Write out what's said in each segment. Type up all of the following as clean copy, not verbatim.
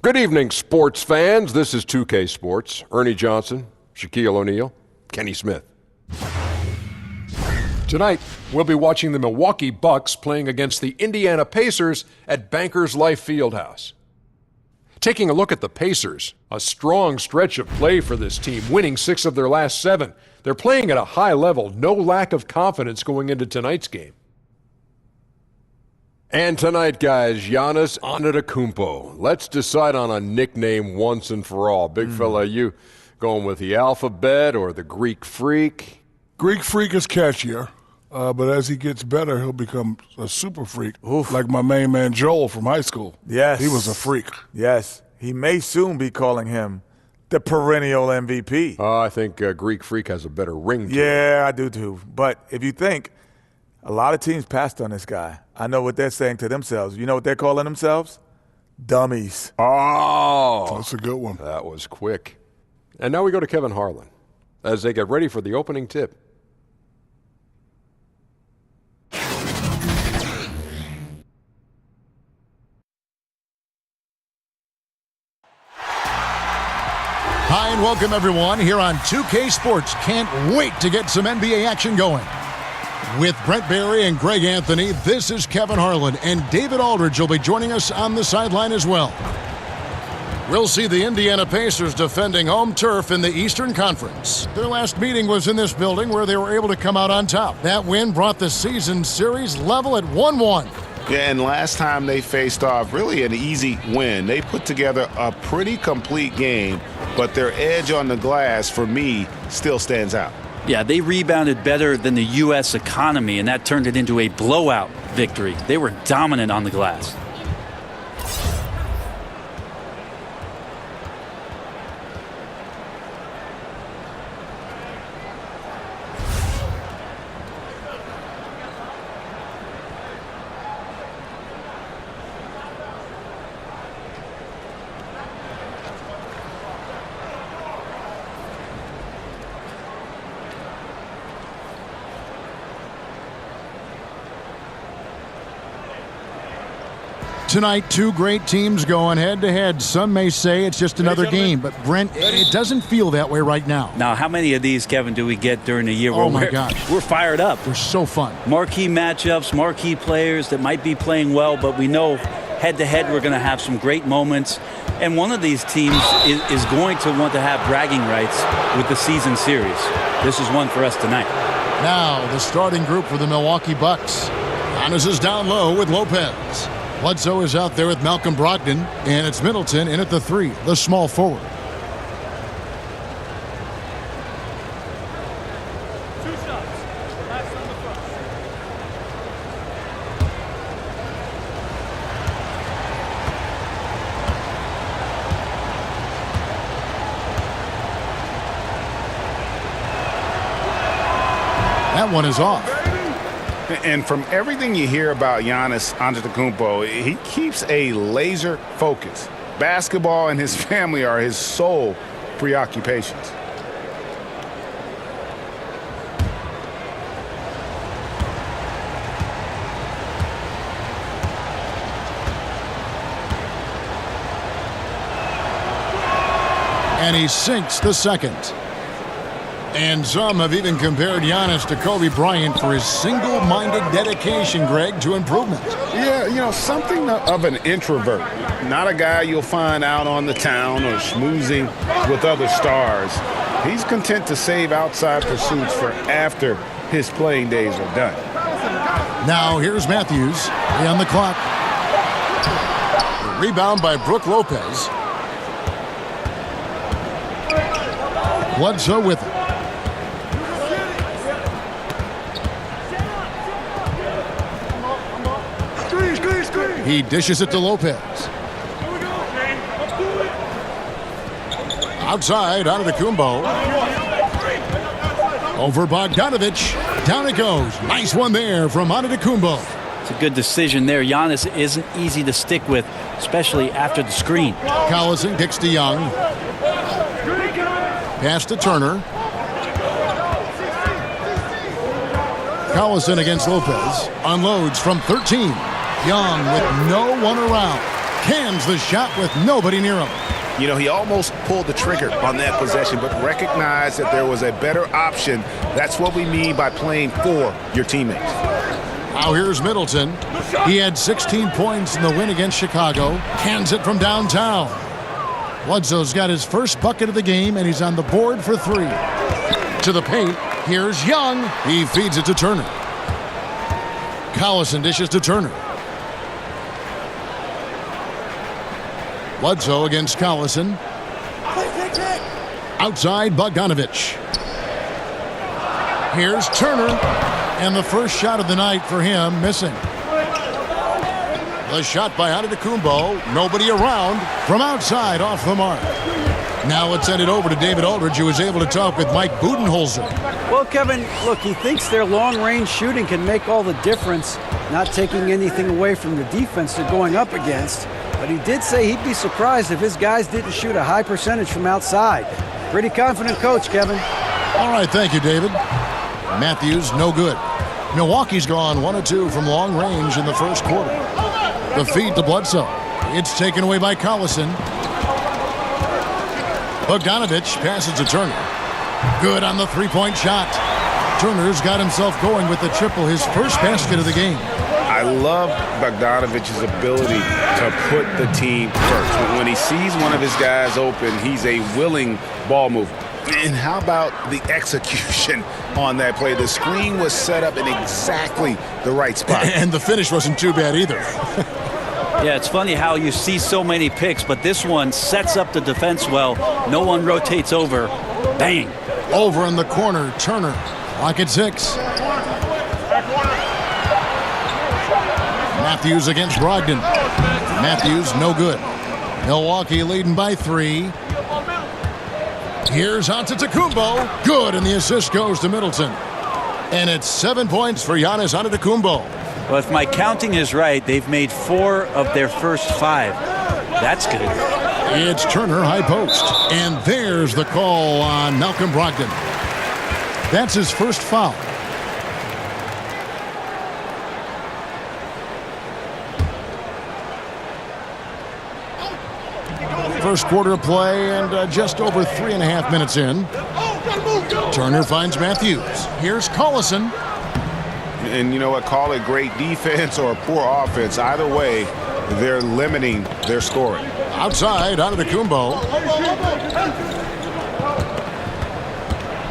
Good evening, sports fans. This is 2K Sports. Ernie Johnson, Shaquille O'Neal, Kenny Smith. Tonight, we'll be watching the Milwaukee Bucks playing against the Indiana Pacers at Bankers Life Fieldhouse. Taking a look at the Pacers, a strong stretch of play for this team, winning 6 of their last 7. They're playing at a high level, no lack of confidence going into tonight's game. And tonight, guys, Giannis Antetokounmpo. Let's decide on a nickname once and for all. Big fella, you going with the alphabet or the Greek freak? Greek freak is catchier, but as he gets better, he'll become a super freak, like my main man Joel from high school. Yes. He was a freak. Yes. He may soon be calling him the perennial MVP. I think Greek freak has a better ring to it. Yeah, I do too. But if you think, a lot of teams passed on this guy. I know what they're saying to themselves. You know what they're calling themselves? Dummies. Oh, That's a good one. that was quick. And now we go to Kevin Harlan as they get ready for the opening tip. Hi and welcome everyone here on 2K Sports. Can't wait to get some NBA action going. With Brent Barry and Greg Anthony, this is Kevin Harlan, and David Aldridge will be joining us on the sideline as well. We'll see the Indiana Pacers defending home turf in the Eastern Conference. Their last meeting was in this building where they were able to come out on top. That win brought the season series level at 1-1. Yeah, and last time they faced off, really an easy win. They put together a pretty complete game, but their edge on the glass, for me, still stands out. Yeah, they rebounded better than the U.S. economy, and that turned it into a blowout victory. They were dominant on the glass. Tonight, two great teams going head-to-head. Some may say it's just another game, but Brent, it doesn't feel that way right now. Now, how many of these, Kevin, do we get during the year? Oh, my gosh. We're fired up. They're so fun. Marquee matchups, marquee players that might be playing well, but we know head-to-head we're going to have some great moments. And one of these teams is going to want to have bragging rights with the season series. This is one for us tonight. Now, the starting group for the Milwaukee Bucks. Giannis is down low with Lopez. Bledsoe is out there with Malcolm Brogdon, and it's Middleton in at the 3, the small forward. That one is off. And from everything you hear about Giannis Antetokounmpo, he keeps a laser focus. Basketball and his family are his sole preoccupations. And he sinks the second. And some have even compared Giannis to Kobe Bryant for his single-minded dedication, Greg, to improvement. Yeah, you know, something of an introvert. Not a guy you'll find out on the town or schmoozing with other stars. He's content to save outside pursuits for after his playing days are done. Now here's Matthews on the clock. The rebound by Brook Lopez. Bledsoe with it. He dishes it to Lopez. Outside, Antetokounmpo. Over Bogdanovic. Down it goes. Nice one there from Antetokounmpo. It's a good decision there. Giannis isn't easy to stick with, especially after the screen. Collison kicks to Young. Pass to Turner. Collison against Lopez. Unloads from 13. Young with no one around. cans the shot with nobody near him. You know, he almost pulled the trigger on that possession, but recognized that there was a better option. That's what we mean by playing for your teammates. Now here's Middleton. He had 16 points in the win against Chicago. Cans it from downtown. Bledsoe's got his first bucket of the game, and he's on the board for 3. To the paint. Here's Young. He feeds it to Turner. Collison dishes to Turner. Bledsoe against Collison. Outside Bogdanovich. Here's Turner. And the first shot of the night for him, missing. The shot by Antetokounmpo. Nobody around. From outside, off the mark. Now let's send it over to David Aldridge, who was able to talk with Mike Budenholzer. Well, Kevin, look, he thinks their long-range shooting can make all the difference, not taking anything away from the defense they're going up against. But he did say he'd be surprised if his guys didn't shoot a high percentage from outside. Pretty confident coach, Kevin. All right, thank you, David. Matthews, no good. Milwaukee's gone 1 of 2 from long range in the first quarter. The feed to Bledsoe. It's taken away by Collison. Bogdanovich passes to Turner. Good on the three-point shot. Turner's got himself going with the triple, his first basket of the game. I love Bogdanovich's ability to put the team first. When he sees one of his guys open, he's a willing ball mover. And how about the execution on that play? The screen was set up in exactly the right spot. And the finish wasn't too bad either. Yeah, it's funny how you see so many picks, but this one sets up the defense well. No one rotates over. Bang. Over in the corner, Turner. Lock at 6. Matthews against Brogdon. Matthews, no good. Milwaukee leading by 3. Here's Antetokounmpo. Good, and the assist goes to Middleton. And it's 7 points for Giannis Antetokounmpo. Well, if my counting is right, they've made 4 of their first 5. That's good. It's Turner, high post. And there's the call on Malcolm Brogdon. That's his first foul. First quarter of play and just over 3.5 minutes in. Turner finds Matthews. Here's Collison. And you know what? Call it great defense or poor offense. Either way, they're limiting their scoring. Outside, Antetokounmpo.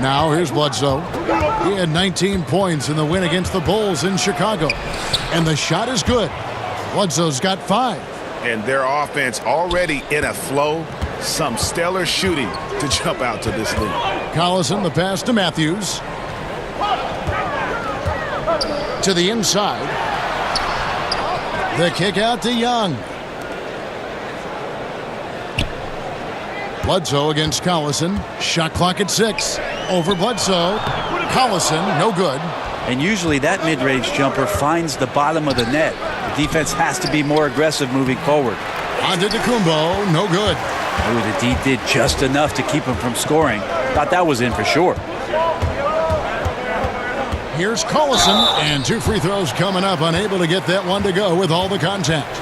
Now here's Bledsoe. He had 19 points in the win against the Bulls in Chicago. And the shot is good. Bledsoe's got 5. And their offense already in a flow. Some stellar shooting to jump out to this lead. Collison, the pass to Matthews. To the inside. The kick out to Young. Bledsoe against Collison. Shot clock at 6. Over Bledsoe. Collison, no good. And usually that mid-range jumper finds the bottom of the net. The defense has to be more aggressive moving forward. Antetokounmpo, no good. Oh, the D did just enough to keep him from scoring. Thought that was in for sure. Here's Collison, and 2 free throws coming up, unable to get that one to go with all the contact.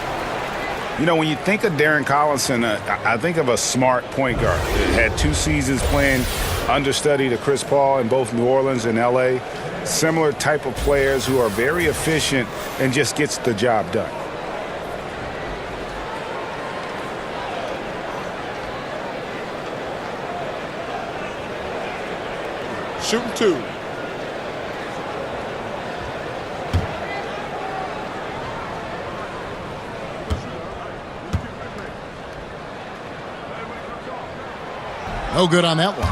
You know, when you think of Darren Collison, I think of a smart point guard. Had 2 seasons playing understudy to Chris Paul in both New Orleans and L.A. Similar type of players who are very efficient and just gets the job done. Shooting 2. No good on that one.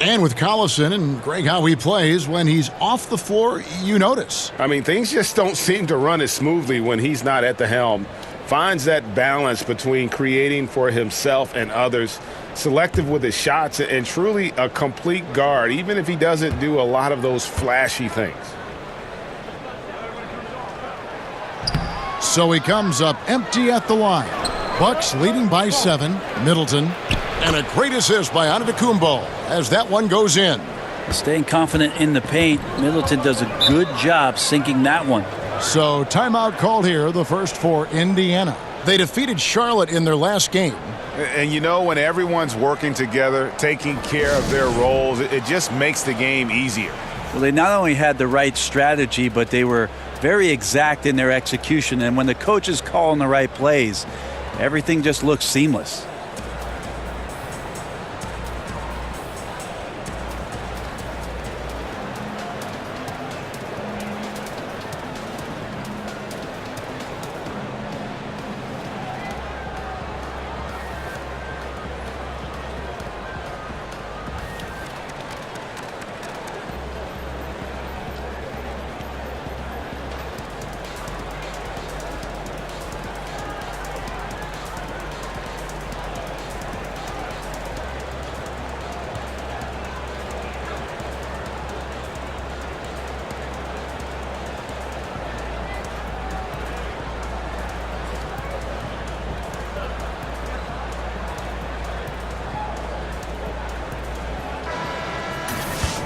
And with Collison and Greg, how he plays, when he's off the floor, you notice. I mean, things just don't seem to run as smoothly when he's not at the helm. Finds that balance between creating for himself and others, selective with his shots, and truly a complete guard, even if he doesn't do a lot of those flashy things. So he comes up empty at the line. Bucks leading by 7. Middleton. And a great assist by Antetokounmpo as that one goes in. Staying confident in the paint, Middleton does a good job sinking that one. So timeout called here, the first for Indiana. They defeated Charlotte in their last game. And you know, when everyone's working together, taking care of their roles, it just makes the game easier. Well, they not only had the right strategy, but they were very exact in their execution. And when the coach is calling the right plays, everything just looks seamless.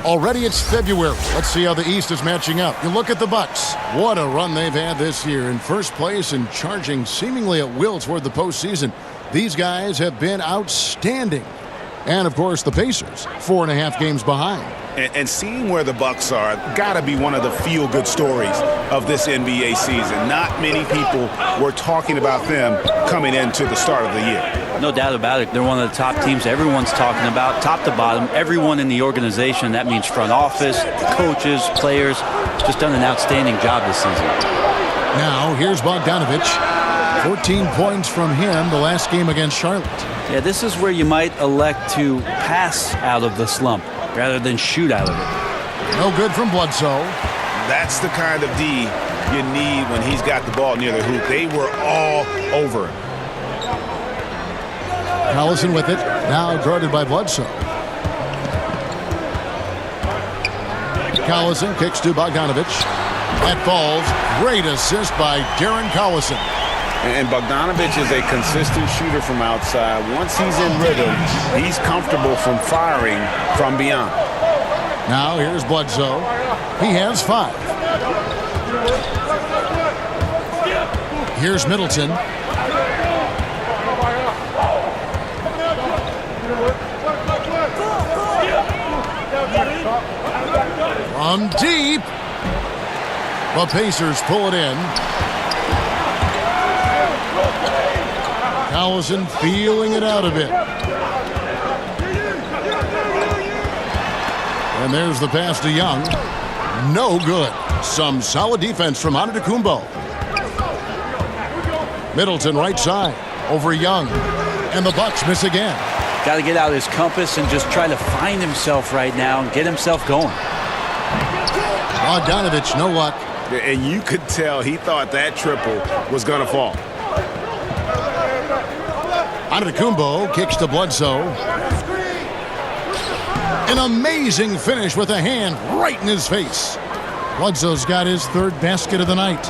Already it's February. Let's see how the East is matching up. You look at the Bucks. What a run they've had this year. In first place and charging seemingly at will toward the postseason. These guys have been outstanding. And, of course, the Pacers, 4.5 games behind. And seeing where the Bucks are, got to be one of the feel-good stories of this NBA season. Not many people were talking about them coming into the start of the year. No doubt about it. They're one of the top teams everyone's talking about, top to bottom. Everyone in the organization, that means front office, coaches, players, just done an outstanding job this season. Now, here's Bogdanovich. 14 points from him the last game against Charlotte. Yeah, this is where you might elect to pass out of the slump rather than shoot out of it. No good from Bledsoe. That's the kind of D you need when he's got the ball near the hoop. They were all over him. Collison with it, now guarded by Bledsoe. Collison kicks to Bogdanovich. That falls. Great assist by Darren Collison. And Bogdanovich is a consistent shooter from outside. Once he's in rhythm, he's comfortable from firing from beyond. Now here's Bledsoe. He has 5. Here's Middleton. From deep. The Pacers pull it in. Collison feeling it out a bit. And there's the pass to Young. No good. Some solid defense from Antetokounmpo. Middleton right side over Young. And the Bucks miss again. Got to get out of his compass and just try to find himself right now and get himself going. Bogdanovich, no luck. And you could tell he thought that triple was going to fall. Antetokounmpo kicks to Bledsoe. An amazing finish with a hand right in his face. Bledsoe's got his 3rd basket of the night.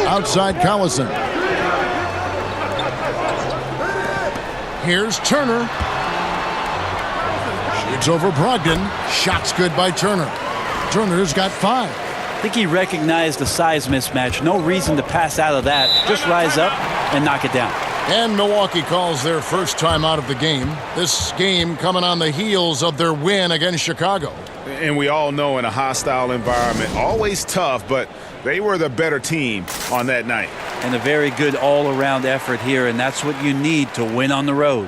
Outside Collison. Here's Turner. Shoots over Brogdon. Shots good by Turner. Turner's got 5. I think he recognized the size mismatch. No reason to pass out of that. Just rise up and knock it down. And Milwaukee calls their first time out of the game. This game coming on the heels of their win against Chicago. And we all know in a hostile environment, always tough, but they were the better team on that night. And a very good all-around effort here, and that's what you need to win on the road.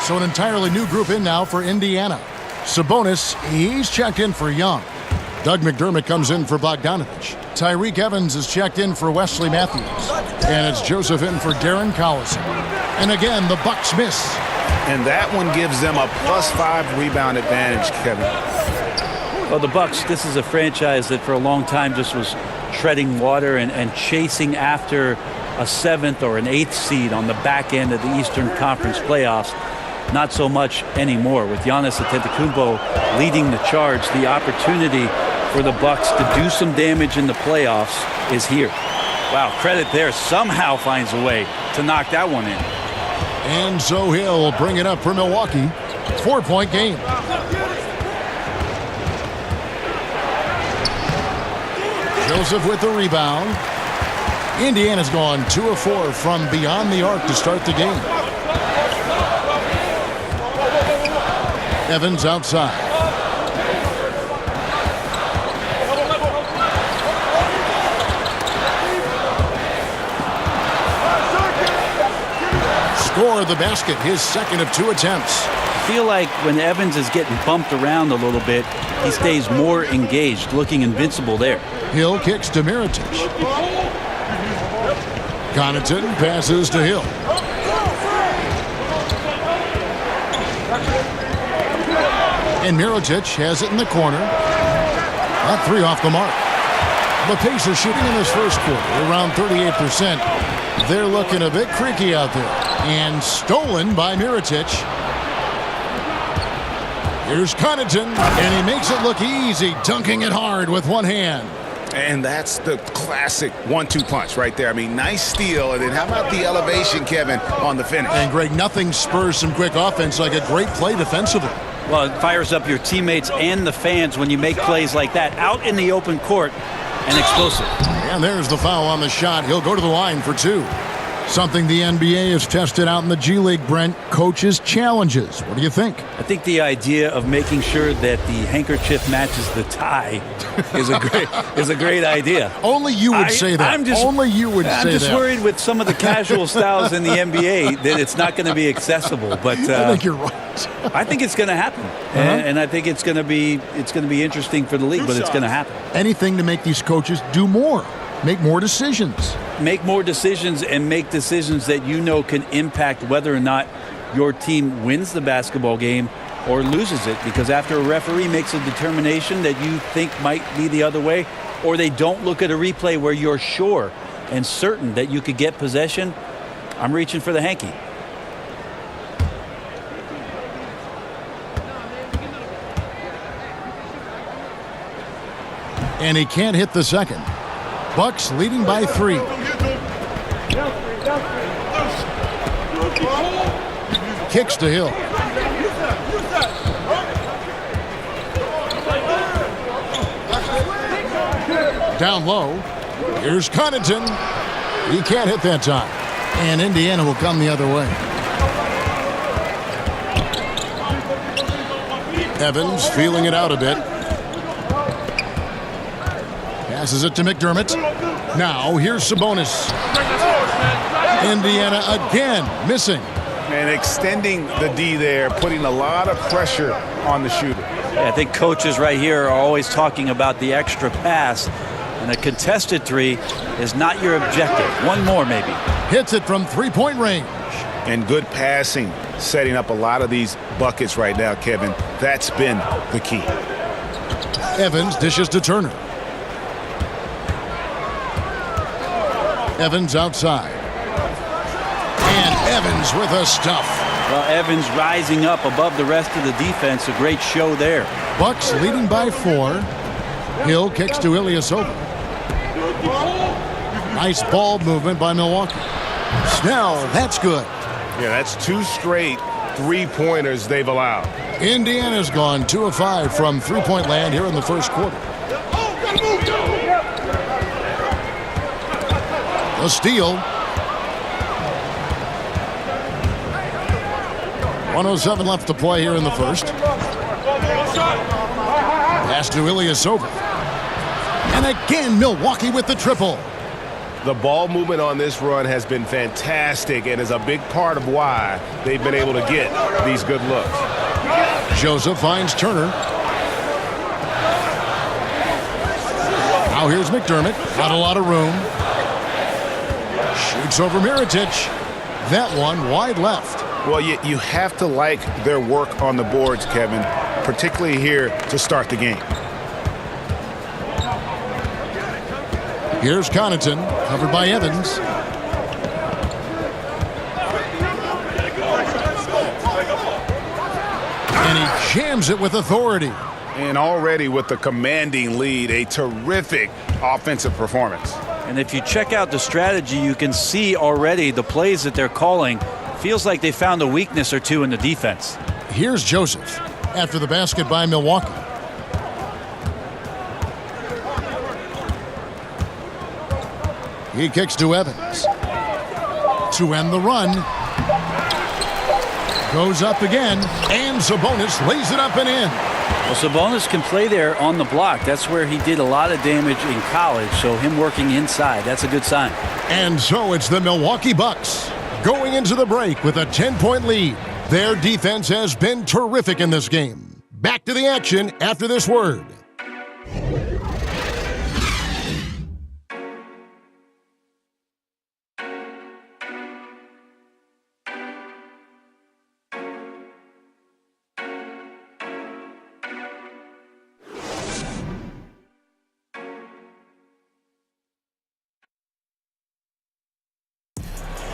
So an entirely new group in now for Indiana. Sabonis, he's checked in for Young. Doug McDermott comes in for Bogdanovich. Tyreek Evans is checked in for Wesley Matthews. And it's Joseph in for Darren Collison. And again, the Bucks miss. And that one gives them a +5 rebound advantage, Kevin. Well, the Bucks, this is a franchise that for a long time just was treading water and chasing after a 7th or an 8th seed on the back end of the Eastern Conference playoffs. Not so much anymore. With Giannis Antetokounmpo leading the charge, the opportunity for the Bucks to do some damage in the playoffs is here. Wow, credit there. Somehow finds a way to knock that one in. And so he'll bring it up for Milwaukee. 4-point game. Joseph with the rebound. Indiana's gone 2 of 4 from beyond the arc to start the game. Evans outside. Score the basket, his second of 2 attempts. I feel like when Evans is getting bumped around a little bit, he stays more engaged, looking invincible there. Hill kicks to Mirotic. Connaughton passes to Hill. And Mirotic has it in the corner. That 3 off the mark. The Pacers shooting in this first quarter around 38%. They're looking a bit creaky out there. And stolen by Mirotic. Here's Connaughton, and he makes it look easy, dunking it hard with one hand. And that's the classic 1-2 punch right there. I mean, nice steal. And then how about the elevation, Kevin, on the finish? And, Greg, nothing spurs some quick offense like a great play defensively. Well, it fires up your teammates and the fans when you make plays like that out in the open court and explosive. And there's the foul on the shot. He'll go to the line for 2. Something the NBA has tested out in the G League, Brent, coaches' challenges. What do you think? I think the idea of making sure that the handkerchief matches the tie is a great idea. Only you would say that. Only you would say that. I'm just worried with some of the casual styles in the NBA that it's not going to be accessible. But I think you're right. I think it's going to happen, and I think it's going to be interesting for the league. But it's going to happen. Anything to make these coaches do more. Make more decisions. Make more decisions and make decisions that you know can impact whether or not your team wins the basketball game or loses it. Because after a referee makes a determination that you think might be the other way, or they don't look at a replay where you're sure and certain that you could get possession, I'm reaching for the hanky. And he can't hit the second. Bucks leading by 3. Kicks to Hill. Down low. Here's Connaughton. He can't hit that time. And Indiana will come the other way. Evans feeling it out a bit. Passes it to McDermott. Now here's Sabonis. Indiana again missing. And extending the D there, putting a lot of pressure on the shooter. Yeah, I think coaches right here are always talking about the extra pass. And a contested 3 is not your objective. One more maybe. Hits it from 3-point range. And good passing, setting up a lot of these buckets right now, Kevin. That's been the key. Evans dishes to Turner. Evans outside. And Evans with a stuff. Well, Evans rising up above the rest of the defense. A great show there. Bucks leading by 4. Hill kicks to Ilyasova. Nice ball movement by Milwaukee. Snell, that's good. Yeah, that's 2 straight 3-pointers they've allowed. Indiana's gone 2 of 5 from 3-point land here in the first quarter. A steal. 1:07 left to play here in the first. Pass to Ilyasova. And again, Milwaukee with the triple. The ball movement on this run has been fantastic and is a big part of why they've been able to get these good looks. Joseph finds Turner. Now here's McDermott. Not a lot of room. Shoots over Mirotic. That one wide left. Well, you have to like their work on the boards, Kevin, particularly here to start the game. Here's Connaughton, covered by Evans. And he jams it with authority. And already with the commanding lead, a terrific offensive performance. And if you check out the strategy, you can see already the plays that they're calling. Feels like they found a weakness or two in the defense. Here's Joseph after the basket by Milwaukee. He kicks to Evans. To end the run. Goes up again, and Sabonis lays it up and in. Well, Sabonis can play there on the block. That's where he did a lot of damage in college, so him working inside, that's a good sign. And so it's the Milwaukee Bucks going into the break with a 10-point lead. Their defense has been terrific in this game. Back to the action after this word.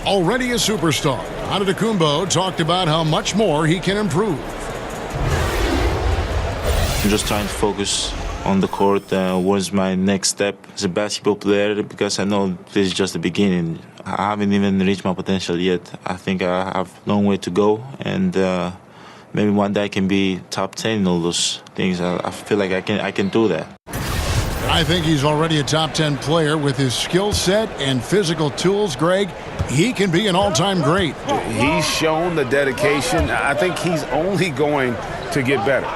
Already a superstar, Antetokounmpo talked about how much more he can improve. I'm just trying to focus on the court. What's my next step as a basketball player? Because I know this is just the beginning. I haven't even reached my potential yet. I think I have a long way to go, and maybe one day I can be top 10 in all those things. I feel like I can do that. I think he's already a top 10 player with his skill set and physical tools, Greg. He can be an all-time great. He's shown the dedication. I think he's only going to get better.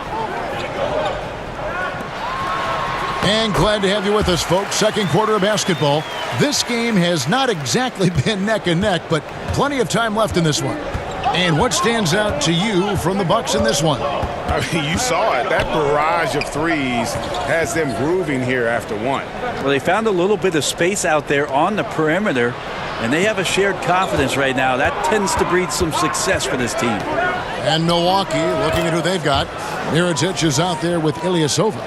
And glad to have you with us, folks. Second quarter of basketball. This game has not exactly been neck and neck, but plenty of time left in this one. And what stands out to you from the Bucks in this one? I mean, you saw it. That barrage of threes has them grooving here after one. Well, they found a little bit of space out there on the perimeter, and they have a shared confidence right now. That tends to breed some success for this team. And Milwaukee, looking at who they've got. Mirotic is out there with Ilyasova.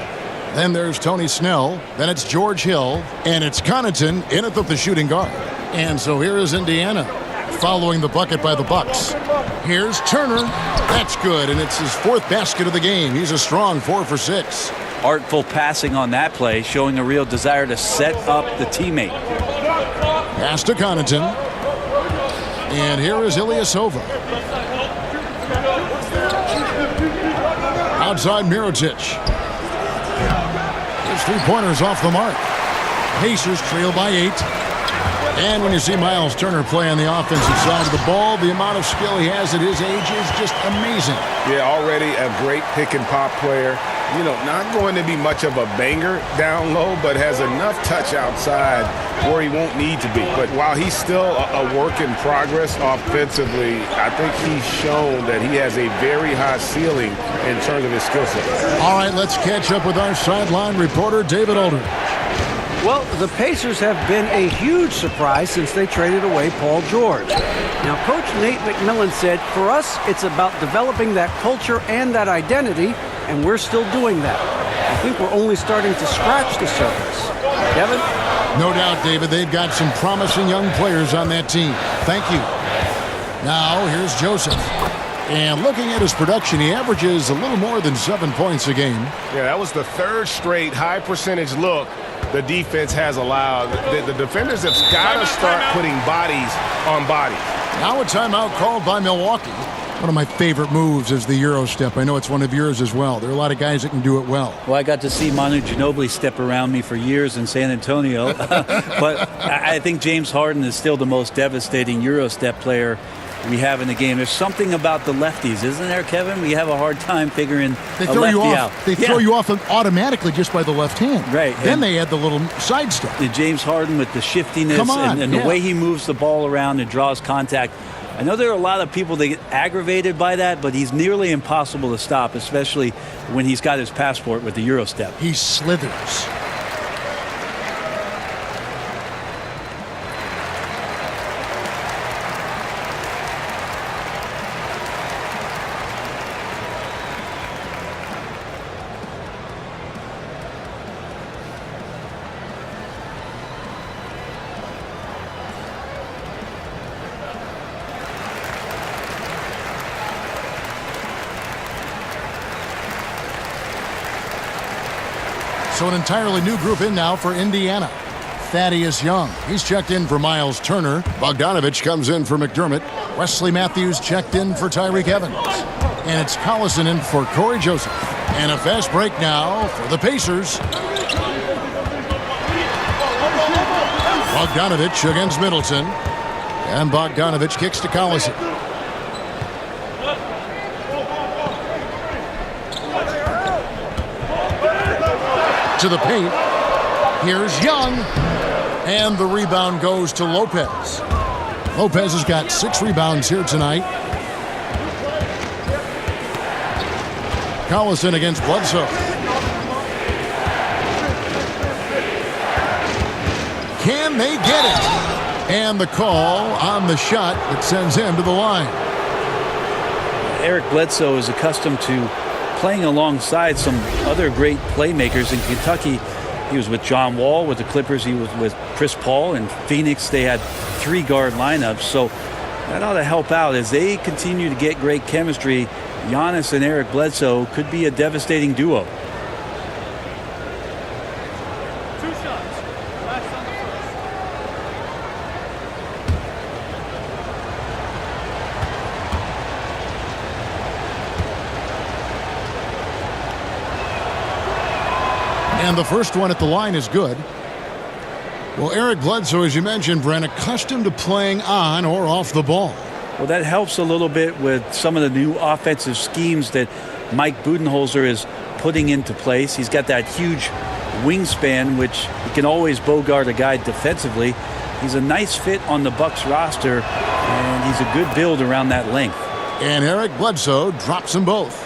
Then there's Tony Snell. Then it's George Hill. And it's Connaughton in it with the shooting guard. And so here is Indiana, following the bucket by the Bucks. Here's Turner. That's good, and it's his fourth basket of the game. He's a strong 4 for 6. Artful passing on that play, showing a real desire to set up the teammate. Pass to Connaughton. And here is Ilyasova. Outside Mirotic. His three-pointers off the mark. Pacers trail by 8. And when you see Miles Turner play on the offensive side of the ball, the amount of skill he has at his age is just amazing. Yeah, already a great pick-and-pop player. You know, not going to be much of a banger down low, but has enough touch outside where he won't need to be. But while he's still a work in progress offensively, I think he's shown that he has a very high ceiling in terms of his skill set. All right, let's catch up with our sideline reporter, David Aldridge. Well, the Pacers have been a huge surprise since they traded away Paul George. Now, Coach Nate McMillan said, for us, it's about developing that culture and that identity, and we're still doing that. I think we're only starting to scratch the surface. Kevin? No doubt, David. They've got some promising young players on that team. Thank you. Now, here's Joseph. And looking at his production, he averages a little more than 7 points a game. Yeah, that was the third straight high-percentage look the defense has allowed. The defenders have got to start putting bodies on bodies. Now a timeout called by Milwaukee. One of my favorite moves is the Euro step. I know it's one of yours as well. There are a lot of guys that can do it well. Well, I got to see Manu Ginobili step around me for years in San Antonio. But I think James Harden is still the most devastating Euro step player we have in the game. There's something about the lefties, isn't there, Kevin? We have a hard time figuring they a throw lefty you off. out. They throw you off automatically just by the left hand. Right. Then they add the little side step. And James Harden with the shiftiness and the way he moves the ball around and draws contact. I know there are a lot of people that get aggravated by that, but he's nearly impossible to stop, especially when he's got his passport with the Eurostep. He slithers. So an entirely new group in now for Indiana. Thaddeus Young, he's checked in for Miles Turner. Bogdanovich comes in for McDermott. Wesley Matthews checked in for Tyreek Evans. And it's Collison in for Corey Joseph. And a fast break now for the Pacers. Bogdanovich against Middleton. And Bogdanovich kicks to Collison. To the paint. Here's Young. And the rebound goes to Lopez. Lopez has got 6 rebounds here tonight. Collison against Bledsoe. Can they get it? And the call on the shot that sends him to the line. Eric Bledsoe is accustomed to playing alongside some other great playmakers in Kentucky. He was with John Wall with the Clippers. He was with Chris Paul. In Phoenix, they had 3 guard lineups. So that ought to help out as they continue to get great chemistry. Giannis and Eric Bledsoe could be a devastating duo. And the first one at the line is good. Well, Eric Bledsoe, as you mentioned, Brent, accustomed to playing on or off the ball. Well, that helps a little bit with some of the new offensive schemes that Mike Budenholzer is putting into place. He's got that huge wingspan, which he can always bogart a guy defensively. He's a nice fit on the Bucks roster, and he's a good build around that length. And Eric Bledsoe drops them both.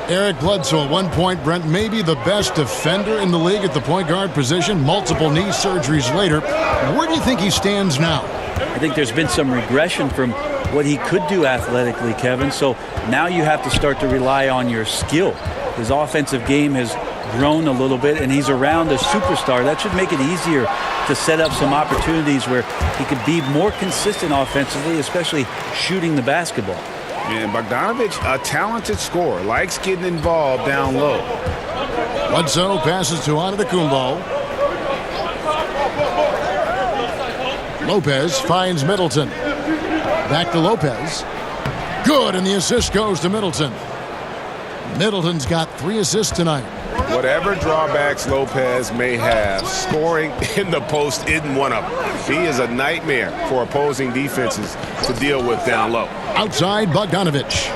Eric Bledsoe at one point, Brent, maybe the best defender in the league at the point guard position, multiple knee surgeries later. Where do you think he stands now? I think there's been some regression from what he could do athletically, Kevin. So now you have to start to rely on your skill. His offensive game has grown a little bit, and he's around a superstar. That should make it easier to set up some opportunities where he could be more consistent offensively, especially shooting the basketball. And Bogdanovich, a talented scorer, likes getting involved down low. Bledsoe passes to Antetokounmpo. Lopez finds Middleton. Back to Lopez. Good, and the assist goes to Middleton. Middleton's got 3 assists tonight. Whatever drawbacks Lopez may have, scoring in the post isn't one of them. He is a nightmare for opposing defenses to deal with down low. Outside, Bogdanovich.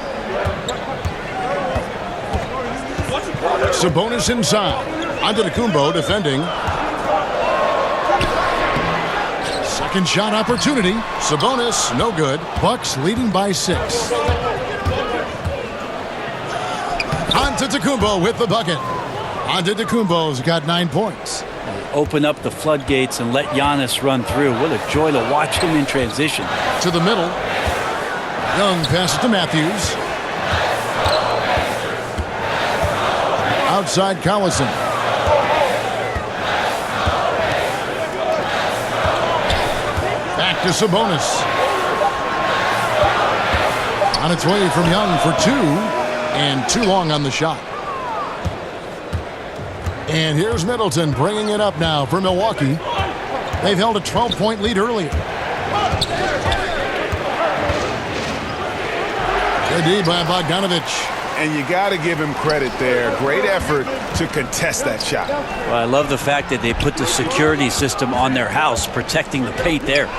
Sabonis inside. Antetokounmpo defending. Second shot opportunity. Sabonis, no good. Bucks leading by 6. Antetokounmpo with the bucket. Antetokounmpo's got 9 points. Open up the floodgates and let Giannis run through. What a joy to watch him in transition. To the middle. Young passes to Matthews. Outside Collison. Back to Sabonis. On its way from Young for 2. And too long on the shot. And here's Middleton bringing it up now for Milwaukee. They've held a 12-point lead earlier. Good D by Bogdanovich. And you got to give him credit there. Great effort to contest that shot. Well, I love the fact that they put the security system on their house, protecting the paint there.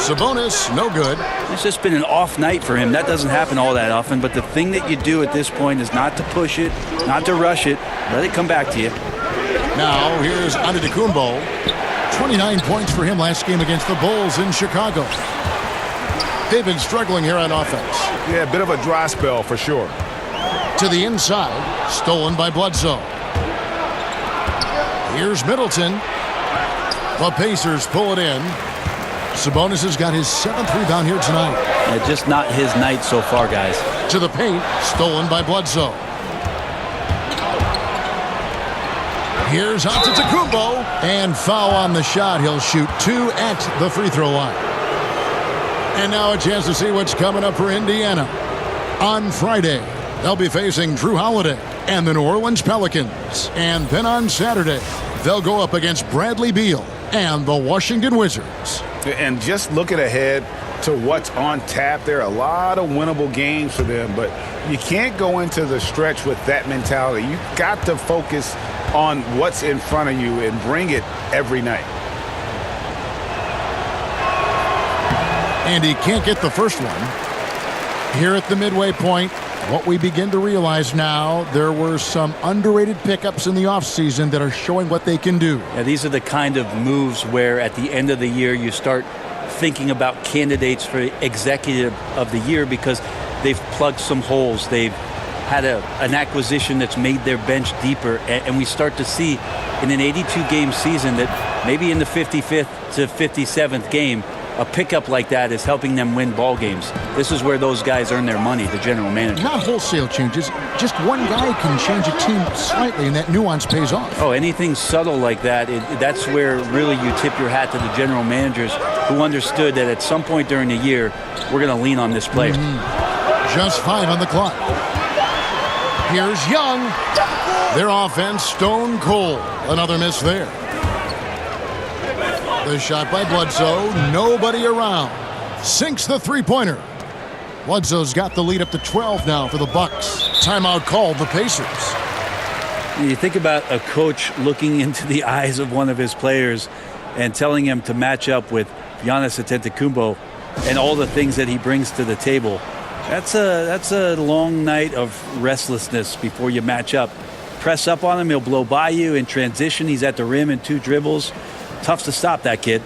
Sabonis, no good. It's just been an off night for him. That doesn't happen all that often, but the thing that you do at this point is not to push it, not to rush it. Let it come back to you. Now, here's Antetokounmpo. 29 points for him last game against the Bulls in Chicago. They've been struggling here on offense. Yeah, a bit of a dry spell for sure. To the inside, stolen by Bledsoe. Here's Middleton. The Pacers pull it in. Sabonis has got his 7th rebound here tonight. Yeah, just not his night so far, guys. To the paint, stolen by Bledsoe. Here's Antetokounmpo, and foul on the shot. He'll shoot 2 at the free throw line. And now a chance to see what's coming up for Indiana. On Friday, they'll be facing Drew Holiday and the New Orleans Pelicans. And then on Saturday, they'll go up against Bradley Beal and the Washington Wizards. And just looking ahead to what's on tap, there are a lot of winnable games for them, but you can't go into the stretch with that mentality. You got to focus on what's in front of you and bring it every night. And he can't get the first one. Here at the midway point, what we begin to realize now, there were some underrated pickups in the offseason that are showing what they can do. Yeah, these are the kind of moves where at the end of the year you start thinking about candidates for Executive of the Year because they've plugged some holes. They've had an acquisition that's made their bench deeper, and we start to see in an 82-game season that maybe in the 55th to 57th game, a pickup like that is helping them win ball games. This is where those guys earn their money, the general manager. Not wholesale changes. Just one guy can change a team slightly, and that nuance pays off. Oh, anything subtle like that, that's where really you tip your hat to the general managers who understood that at some point during the year, we're going to lean on this player. Just 5 on the clock. Here's Young. Their offense stone cold. Another miss there. The shot by Bledsoe, nobody around. Sinks the three-pointer. Bledsoe's got the lead up to 12 now for the Bucks. Timeout called the Pacers. You think about a coach looking into the eyes of one of his players and telling him to match up with Giannis Antetokounmpo and all the things that he brings to the table. That's a long night of restlessness before you match up. Press up on him, he'll blow by you. In transition, he's at the rim in 2 dribbles. Tough to stop that kid.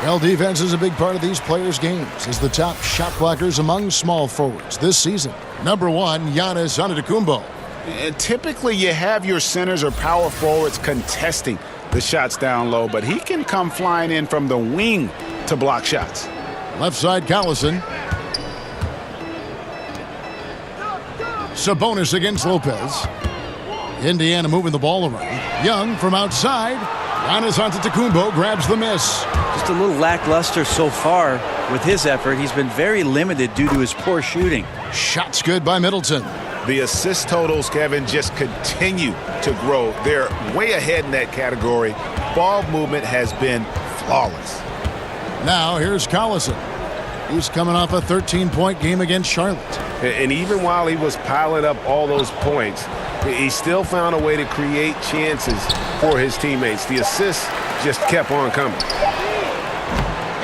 Well, defense is a big part of these players' games as the top shot blockers among small forwards this season. Number 1, Giannis Antetokounmpo. And typically you have your centers or power forwards contesting the shots down low, but he can come flying in from the wing to block shots. Left side, Collison. Sabonis against Lopez. Indiana moving the ball around. Young from outside. Giannis Antetokounmpo grabs the miss. Just a little lackluster so far with his effort. He's been very limited due to his poor shooting. Shots good by Middleton. The assist totals, Kevin, just continue to grow. They're way ahead in that category. Ball movement has been flawless. Now here's Collison. He's coming off a 13-point game against Charlotte. And even while he was piling up all those points, he still found a way to create chances for his teammates. The assists just kept on coming.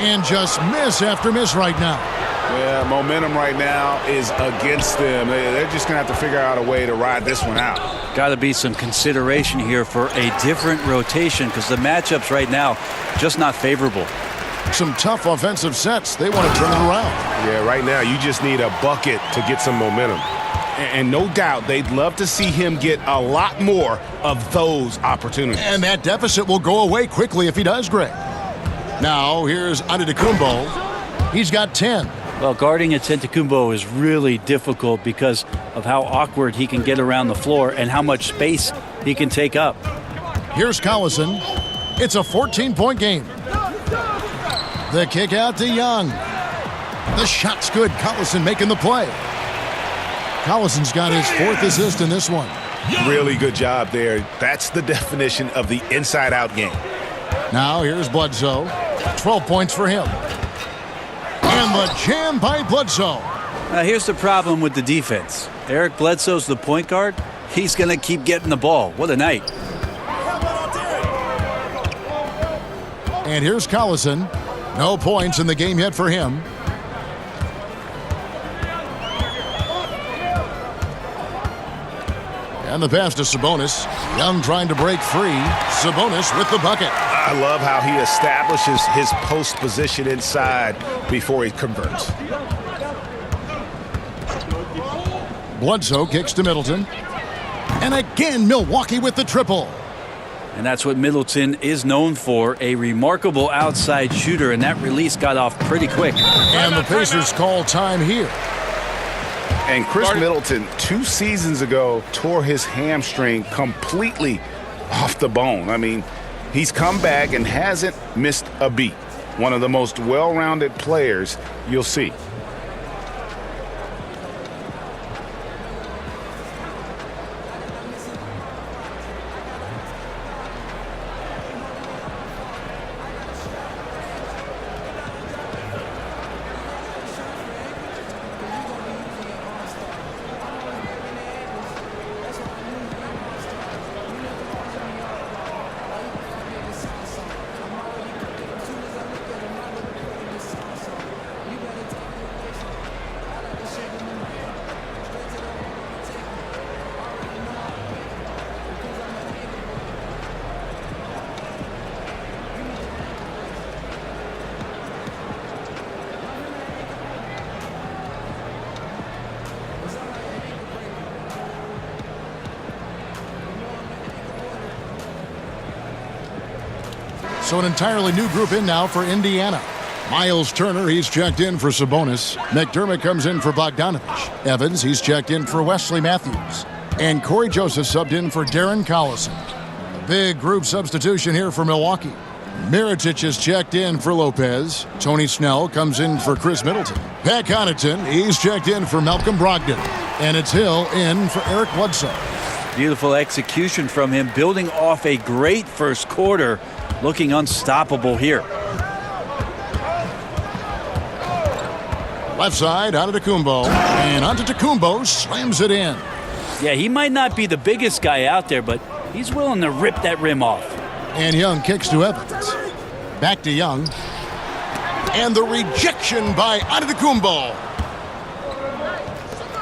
And just miss after miss right now. Yeah, momentum right now is against them. They're just going to have to figure out a way to ride this one out. Got to be some consideration here for a different rotation because the matchups right now just not favorable. Some tough offensive sets. They want to turn it around. Yeah, right now you just need a bucket to get some momentum. And no doubt they'd love to see him get a lot more of those opportunities. And that deficit will go away quickly if he does, Greg. Now here's Antetokounmpo. He's got 10. Well, guarding Antetokounmpo is really difficult because of how awkward he can get around the floor and how much space he can take up. Here's Collison. It's a 14-point game. The kick out to Young. The shot's good. Collison making the play. Collison's got his 4th assist in this one. Really good job there. That's the definition of the inside-out game. Now here's Bledsoe. 12 points for him. And the jam by Bledsoe. Now here's the problem with the defense. Eric Bledsoe's the point guard. He's going to keep getting the ball. What a night. And here's Collison. No points in the game yet for him. And the pass to Sabonis. Young trying to break free. Sabonis with the bucket. I love how he establishes his post position inside before he converts. Bledsoe kicks to Middleton. And again, Milwaukee with the triple. And that's what Middleton is known for, a remarkable outside shooter, and that release got off pretty quick. And the Pacers call time here. And Chris Middleton, 2 seasons ago, tore his hamstring completely off the bone. I mean, he's come back and hasn't missed a beat. One of the most well-rounded players you'll see. So an entirely new group in now for Indiana. Miles Turner, he's checked in for Sabonis. McDermott comes in for Bogdanovich. Evans, he's checked in for Wesley Matthews. And Corey Joseph subbed in for Darren Collison. A big group substitution here for Milwaukee. Mirotic is checked in for Lopez. Tony Snell comes in for Chris Middleton. Pat Connaughton, he's checked in for Malcolm Brogdon. And it's Hill in for Eric Bledsoe. Beautiful execution from him, building off a great first quarter, looking unstoppable here. Left side, Antetokounmpo. And Antetokounmpo slams it in. Yeah, he might not be the biggest guy out there, but he's willing to rip that rim off. And Young kicks to Evans. Back to Young. And the rejection by Antetokounmpo.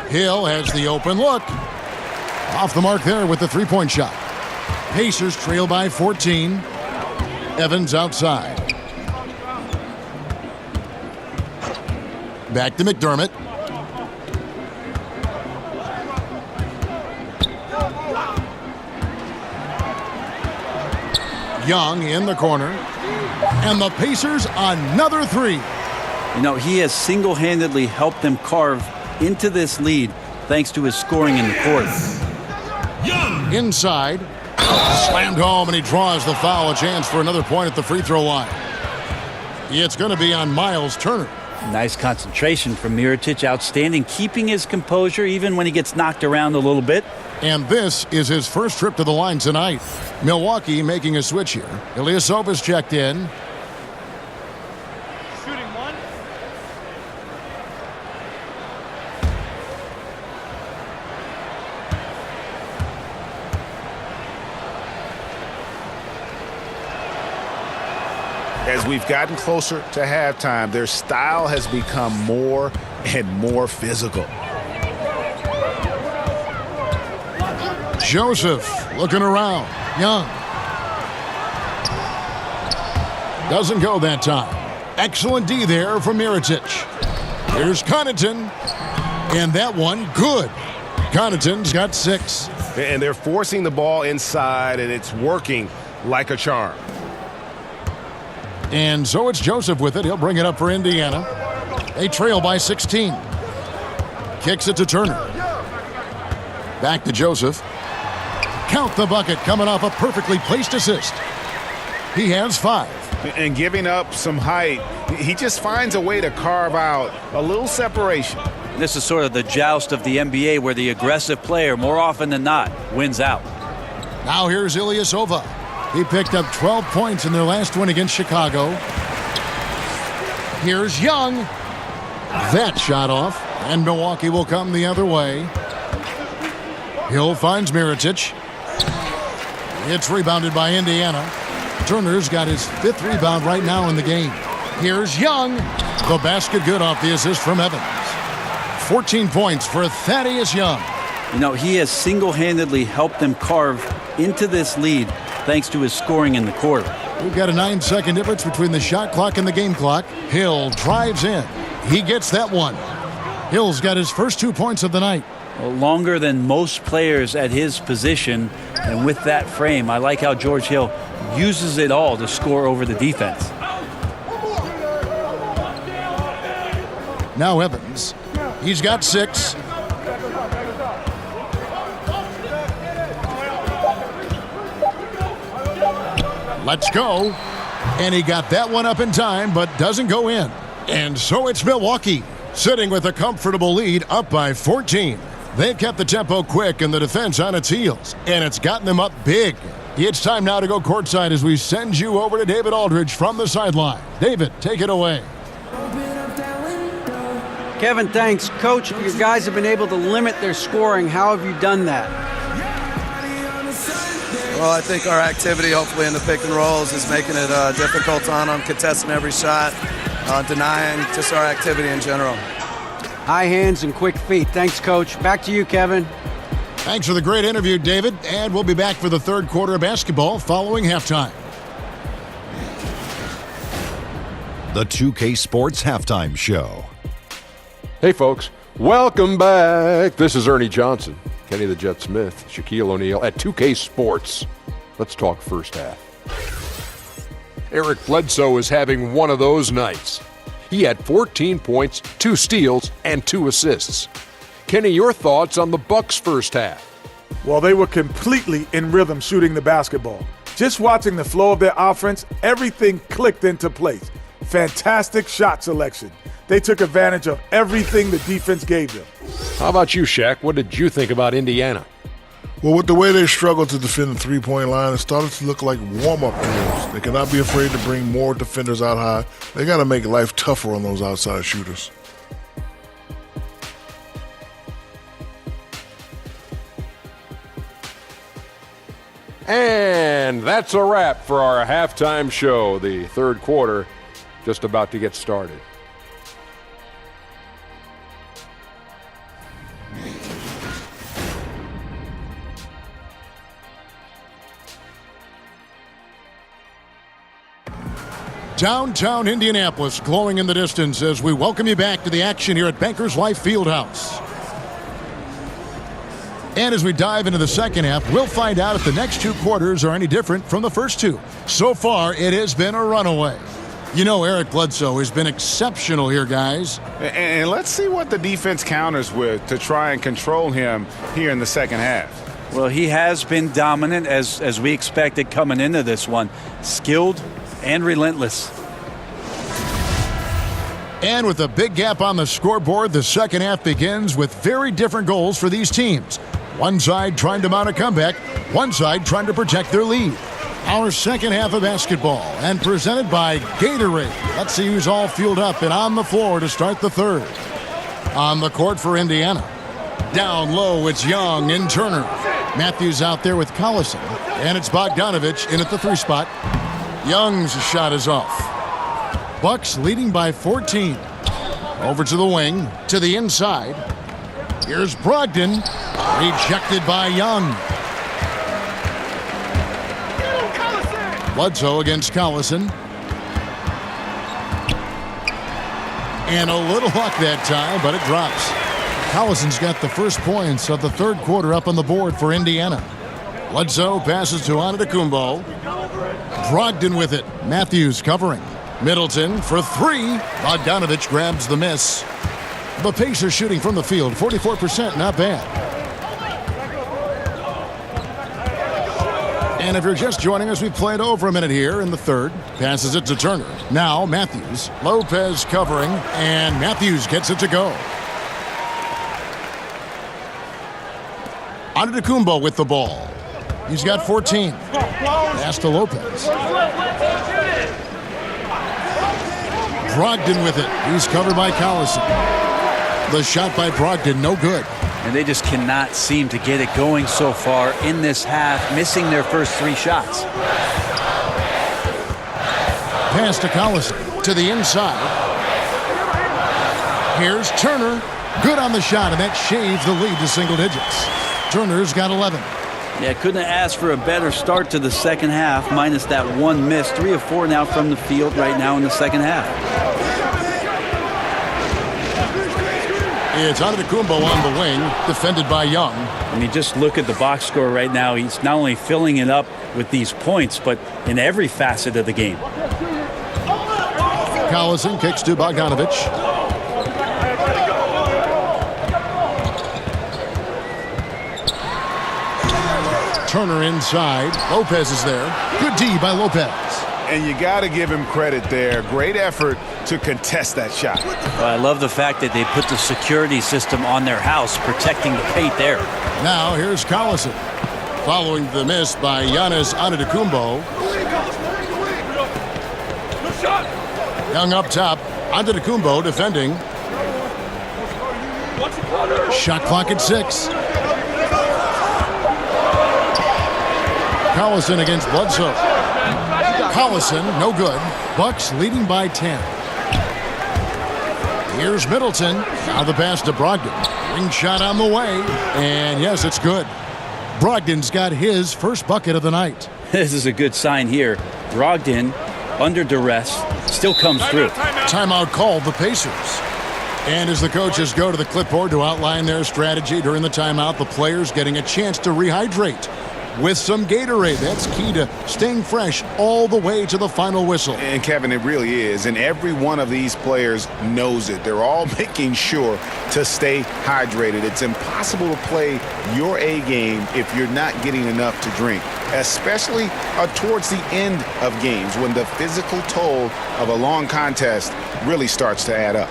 Hill has the open look. Off the mark there with the three-point shot. Pacers trail by 14. Evans outside. Back to McDermott. Young in the corner. And the Pacers another three. You know, he has single-handedly helped them carve into this lead thanks to his scoring in the court. Inside. Slammed home, and he draws the foul. A chance for another point at the free throw line. It's going to be on Miles Turner. Nice concentration from Mirotic. Outstanding, keeping his composure even when he gets knocked around a little bit. And this is his first trip to the line tonight. Milwaukee making a switch here. Ilyasova's checked in. Shooting one. As we've gotten closer to halftime, their style has become more and more physical. Joseph looking around. Young. Doesn't go that time. Excellent D there from Mirotic. Here's Connaughton. And that one, good. Connaughton's got 6. And they're forcing the ball inside, and it's working like a charm. And so it's Joseph with it. He'll bring it up for Indiana. They trail by 16. Kicks it to Turner. Back to Joseph. Count the bucket coming off a perfectly placed assist. He has 5. and giving up some height, he just finds a way to carve out a little separation. This is sort of the joust of the NBA where the aggressive player, more often than not, wins out. Now here's Ilyasova. He picked up 12 points in their last win against Chicago. Here's Young. That shot off, and Milwaukee will come the other way. Hill finds Mirotic. It's rebounded by Indiana. Turner's got his 5th rebound right now in the game. Here's Young. The basket good off the assist from Evans. 14 points for Thaddeus Young. You know, he has single-handedly helped them carve into this lead thanks to his scoring in the quarter. We've got a 9-second difference between the shot clock and the game clock. Hill drives in. He gets that one. Hill's got his first 2 points of the night. Well, longer than most players at his position, and with that frame, I like how George Hill uses it all to score over the defense. Now Evans. He's got 6. Let's go. And he got that one up in time, but doesn't go in. And so it's Milwaukee, sitting with a comfortable lead, up by 14. They've kept the tempo quick and the defense on its heels, and it's gotten them up big. It's time now to go courtside as we send you over to David Aldridge from the sideline. David, take it away. Kevin, thanks. Coach, your guys have been able to limit their scoring. How have you done that? Well, I think our activity, hopefully, in the pick and rolls is making it difficult on them, contesting every shot, denying, just our activity in general. High hands and quick feet. Thanks, Coach. Back to you, Kevin. Thanks for the great interview, David. And we'll be back for the third quarter of basketball following halftime. The 2K Sports Halftime Show. Hey, folks. Welcome back. This is Ernie Johnson, Kenny the Jet Smith, Shaquille O'Neal at 2K Sports. Let's talk first half. Eric Bledsoe is having one of those nights. He had 14 points, 2 steals, and 2 assists. Kenny, your thoughts on the Bucks' first half? Well, they were completely in rhythm shooting the basketball. Just watching the flow of their offense, everything clicked into place. Fantastic shot selection. They took advantage of everything the defense gave them. How about you, Shaq? What did you think about Indiana? Well, with the way they struggled to defend the three-point line, it started to look like warm-up drills. They cannot be afraid to bring more defenders out high. They got to make life tougher on those outside shooters. And that's a wrap for our halftime show. The third quarter just about to get started. Downtown Indianapolis glowing in the distance as we welcome you back to the action here at Bankers Life Fieldhouse. And as we dive into the second half, we'll find out if the next 2 quarters are any different from the first 2. So far, it has been a runaway. You know, Eric Bledsoe has been exceptional here, guys. And let's see what the defense counters with to try and control him here in the second half. Well, he has been dominant as we expected coming into this one. Skilled and relentless. And with a big gap on the scoreboard, the second half begins with very different goals for these teams. One side trying to mount a comeback, one side trying to protect their lead. Our second half of basketball, and presented by Gatorade. Let's see who's all fueled up and on the floor to start the third. On the court for Indiana. Down low, it's Young and Turner. Matthews out there with Collison. And it's Bogdanovich in at the 3 spot. Young's shot is off. Bucks leading by 14. Over to the wing, to the inside. Here's Brogdon. Rejected by Young. Bledsoe against Collison. And a little luck that time, but it drops. Collison's got the first points of the third quarter up on the board for Indiana. Bledsoe passes to Antetokounmpo. Brogdon with it. Matthews covering. Middleton for 3. Bogdanovich grabs the miss. The Pacers shooting from the field, 44%, not bad. And if you're just joining us, we've played over a minute here in the third. Passes it to Turner. Now Matthews. Lopez covering, and Matthews gets it to go. Antetokounmpo with the ball. He's got 14. Pass to Lopez. Brogdon with it. He's covered by Collison. The shot by Brogdon, no good. And they just cannot seem to get it going so far in this half, missing their first 3 shots. Pass to Collison. To the inside. Here's Turner. Good on the shot, and that shaves the lead to single digits. Turner's got 11. Yeah, couldn't have asked for a better start to the second half, minus that 1 miss. 3 of 4 now from the field right now in the second half. It's Antetokounmpo on the wing, defended by Young. I mean, just look at the box score right now. He's not only filling it up with these points, but in every facet of the game. Collison kicks to Bogdanovich. Turner inside. Lopez is there. Good D by Lopez. And you got to give him credit there. Great effort to contest that shot. Well, I love the fact that they put the security system on their house, protecting the paint there. Now here's Collison. Following the miss by Giannis Antetokounmpo. Young up top. Antetokounmpo defending. Shot clock at 6. Collison against Bledsoe. Collison, no good. Bucks leading by 10. Here's Middleton. Now the pass to Brogdon. Ring shot on the way. And yes, it's good. Brogdon's got his first bucket of the night. This is a good sign here. Brogdon, under duress, still comes through. Timeout called the Pacers. And as the coaches go to the clipboard to outline their strategy during the timeout, the players getting a chance to rehydrate with some Gatorade. That's key to staying fresh all the way to the final whistle. And Kevin, it really is. And every one of these players knows it. They're all making sure to stay hydrated. It's impossible to play your A game if you're not getting enough to drink, especially towards the end of games when the physical toll of a long contest really starts to add up.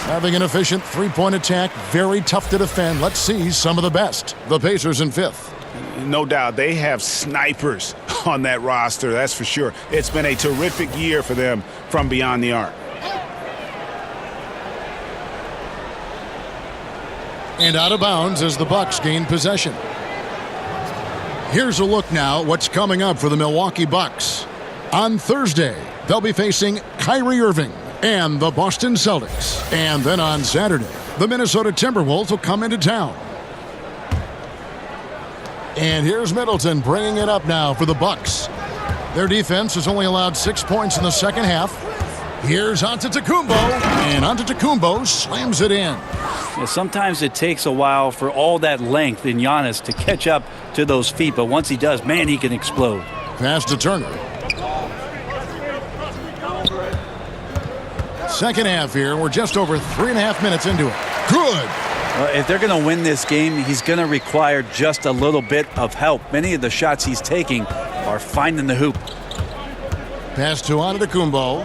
Having an efficient three-point attack, very tough to defend. Let's see some of the best. The Pacers in 5th. No doubt, they have snipers on that roster, that's for sure. It's been a terrific year for them from beyond the arc. And out of bounds as the Bucks gain possession. Here's a look now what's coming up for the Milwaukee Bucks. On Thursday, they'll be facing Kyrie Irving and the Boston Celtics. And then on Saturday, the Minnesota Timberwolves will come into town. And here's Middleton bringing it up now for the Bucks. Their defense has only allowed 6 points in the second half. Here's Antetokounmpo, and Antetokounmpo slams it in. Yeah, sometimes it takes a while for all that length in Giannis to catch up to those feet, but once he does, man, he can explode. Pass to Turner. Second half here. We're just over 3.5 minutes into it. Good. If they're going to win this game, he's going to require just a little bit of help. Many of the shots he's taking are finding the hoop. Pass to Antetokounmpo.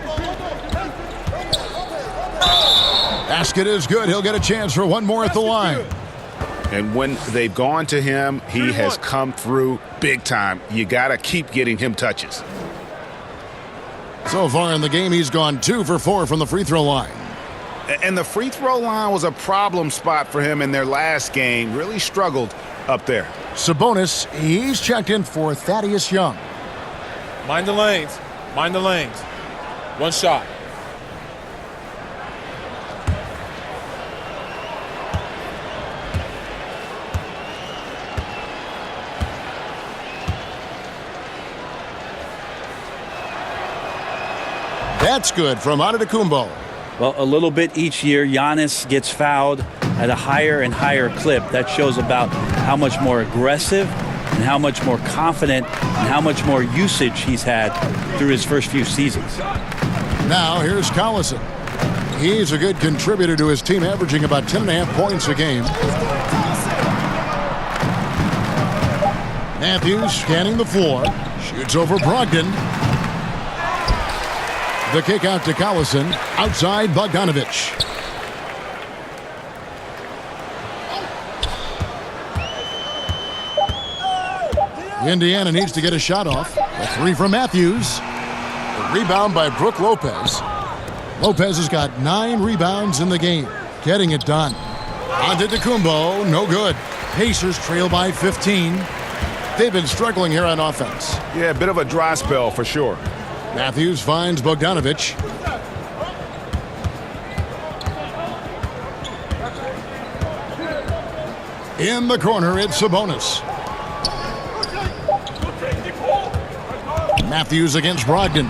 Basket is good. He'll get a chance for one more at the line. And when they've gone to him, he has come through big time. You got to keep getting him touches. So far in the game, he's gone 2 for 4 from the free throw line. And the free throw line was a problem spot for him in their last game. Really struggled up there. Sabonis, he's checked in for Thaddeus Young. Mind the lanes. Mind the lanes. One shot. That's good from Antetokounmpo. Well, a little bit each year, Giannis gets fouled at a higher and higher clip. That shows about how much more aggressive and how much more confident and how much more usage he's had through his first few seasons. Now here's Collison. He's a good contributor to his team, averaging about 10.5 points a game. Matthews scanning the floor. Shoots over Brogdon. The kick out to Collison. Outside Bogdanovich. Indiana needs to get a shot off. A three from Matthews. The rebound by Brook Lopez. Lopez has got 9 rebounds in the game. Getting it done. Antetokounmpo, no good. Pacers trail by 15. They've been struggling here on offense. Yeah, a bit of a dry spell for sure. Matthews finds Bogdanovich. In the corner, it's Sabonis. Matthews against Brogdon.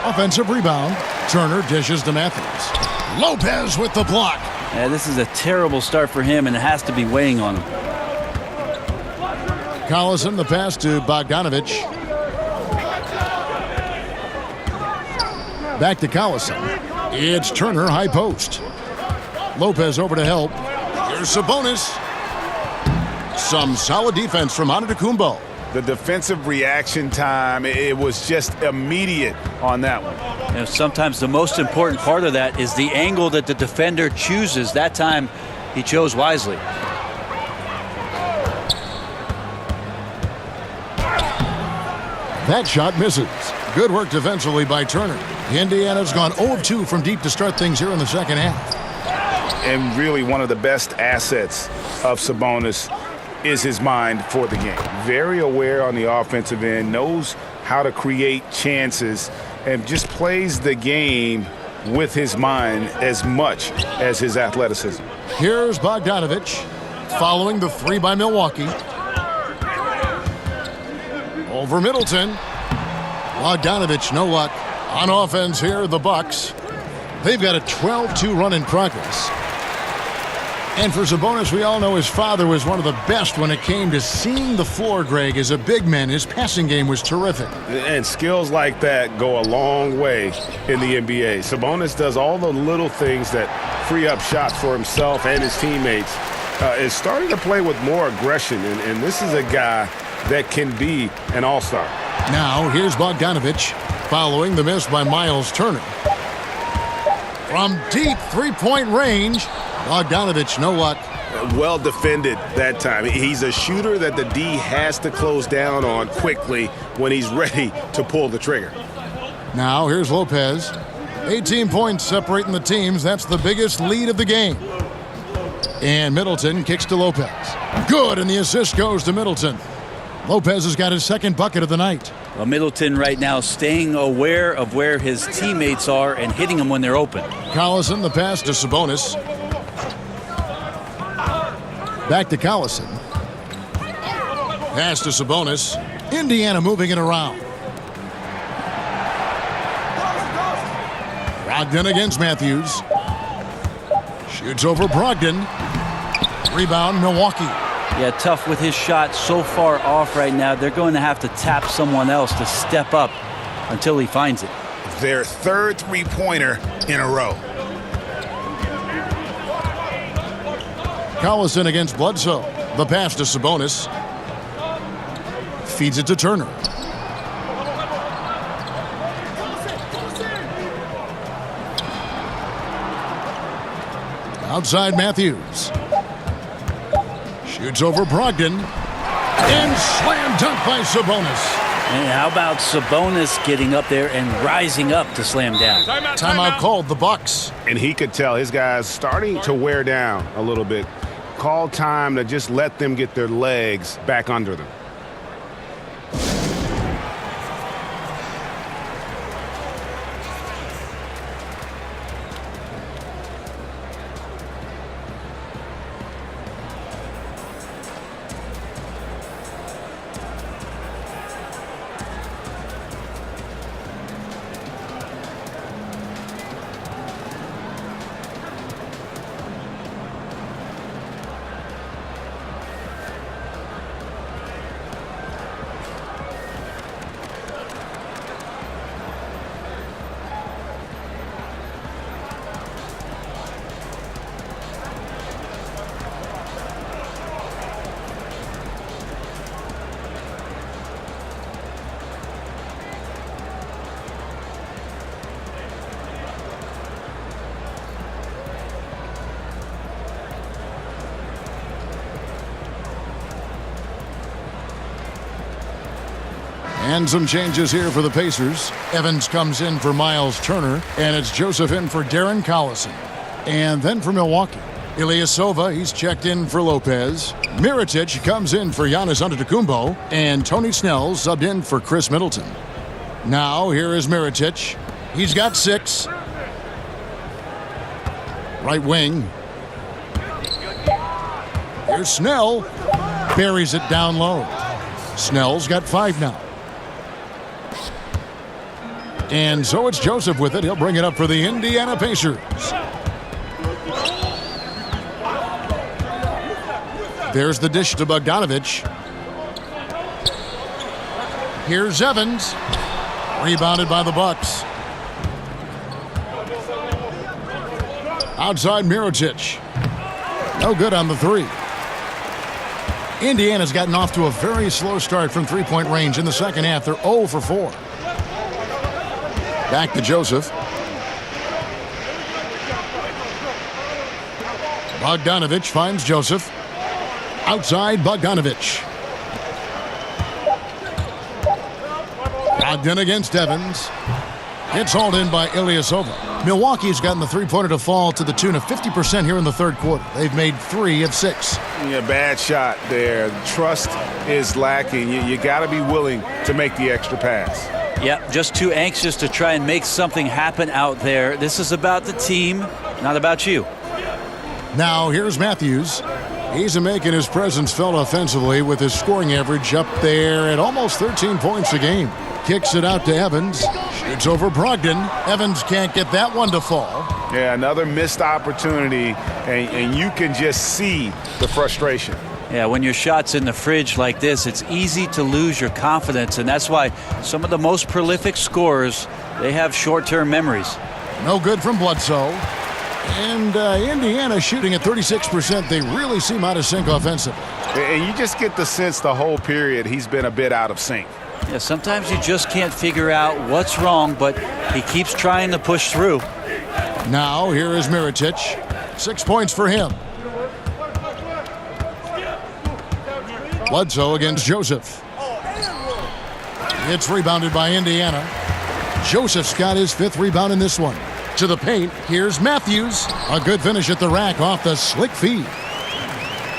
Offensive rebound. Turner dishes to Matthews. Lopez with the block. Yeah, this is a terrible start for him, and it has to be weighing on him. Collison, the pass to Bogdanovich. Back to Collison. It's Turner, high post. Lopez over to help. Here's Sabonis. Some solid defense from Antetokounmpo. The defensive reaction time, it was just immediate on that one. You know, sometimes the most important part of that is the angle that the defender chooses. That time, he chose wisely. That shot misses. Good work defensively by Turner. Indiana's gone 0 of 2 from deep to start things here in the second half. And really one of the best assets of Sabonis is his mind for the game. Very aware on the offensive end, knows how to create chances, and just plays the game with his mind as much as his athleticism. Here's Bogdanovich following the 3 by Milwaukee. Over Middleton. Bogdanovich, no luck. On offense here, the Bucks. They've got a 12-2 run in progress. And for Sabonis, we all know his father was one of the best when it came to seeing the floor, Greg. As a big man, his passing game was terrific. And skills like that go a long way in the NBA. Sabonis does all the little things that free up shots for himself and his teammates. Is starting to play with more aggression, and this is a guy that can be an all-star. Now, here's Bogdanovich following the miss by Miles Turner. From deep three-point range, Bogdanovich, no luck. Well defended that time. He's a shooter that the D has to close down on quickly when he's ready to pull the trigger. Now, here's Lopez. 18 points separating the teams. That's the biggest lead of the game. And Middleton kicks to Lopez. Good, and the assist goes to Middleton. Lopez has got his second bucket of the night. Well, Middleton right now staying aware of where his teammates are and hitting them when they're open. Collison, the pass to Sabonis. Back to Collison. Pass to Sabonis. Indiana moving it around. Brogdon against Matthews. Shoots over Brogdon. Rebound, Milwaukee. Yeah, tough with his shot so far off right now. They're going to have to tap someone else to step up until he finds it. Their third three-pointer in a row. Collison against Bledsoe. The pass to Sabonis. Feeds it to Turner. Outside Matthews. Shoots over Brogdon. And slam dunk by Sabonis. And how about Sabonis getting up there and rising up to slam down? Timeout called, the Bucks. And he could tell his guys starting to wear down a little bit. Call time to just let them get their legs back under them. And some changes here for the Pacers. Evans comes in for Miles Turner, and it's Joseph in for Darren Collison. And then for Milwaukee, Ilyasova, he's checked in for Lopez. Mirotic comes in for Giannis Antetokounmpo, and Tony Snell subbed in for Chris Middleton. Now, here is Mirotic. He's got 6. Right wing. Here's Snell. Buries it down low. Snell's got 5 now. And so it's Joseph with it. He'll bring it up for the Indiana Pacers. There's the dish to Bogdanovich. Here's Evans. Rebounded by the Bucks. Outside Mirotic. No good on the 3. Indiana's gotten off to a very slow start from three-point range in the second half. They're 0 for 4. Back to Joseph. Bogdanovich finds Joseph. Outside Bogdanovich. Brogdon against Evans. It's hauled in by Ilyasova. Milwaukee's gotten the three-pointer to fall to the tune of 50% here in the third quarter. They've made 3 of 6. Yeah, bad shot there. Trust is lacking. You got to be willing to make the extra pass. Yeah, just too anxious to try and make something happen out there. This is about the team, not about you. Now here's Matthews. He's making his presence felt offensively with his scoring average up there at almost 13 points a game. Kicks it out to Evans. Shoots over Brogdon. Evans can't get that one to fall. Yeah, another missed opportunity, and you can just see the frustration. Yeah, when your shot's in the fridge like this, it's easy to lose your confidence, and that's why some of the most prolific scorers, they have short-term memories. No good from Bledsoe. And Indiana shooting at 36%. They really seem out of sync offensively. And you just get the sense the whole period he's been a bit out of sync. Yeah, sometimes you just can't figure out what's wrong, but he keeps trying to push through. Now here is Mirotic. 6 points for him. Bledsoe against Joseph. It's rebounded by Indiana. Joseph's got his 5th rebound in this one. To the paint, here's Matthews. A good finish at the rack off the slick feed.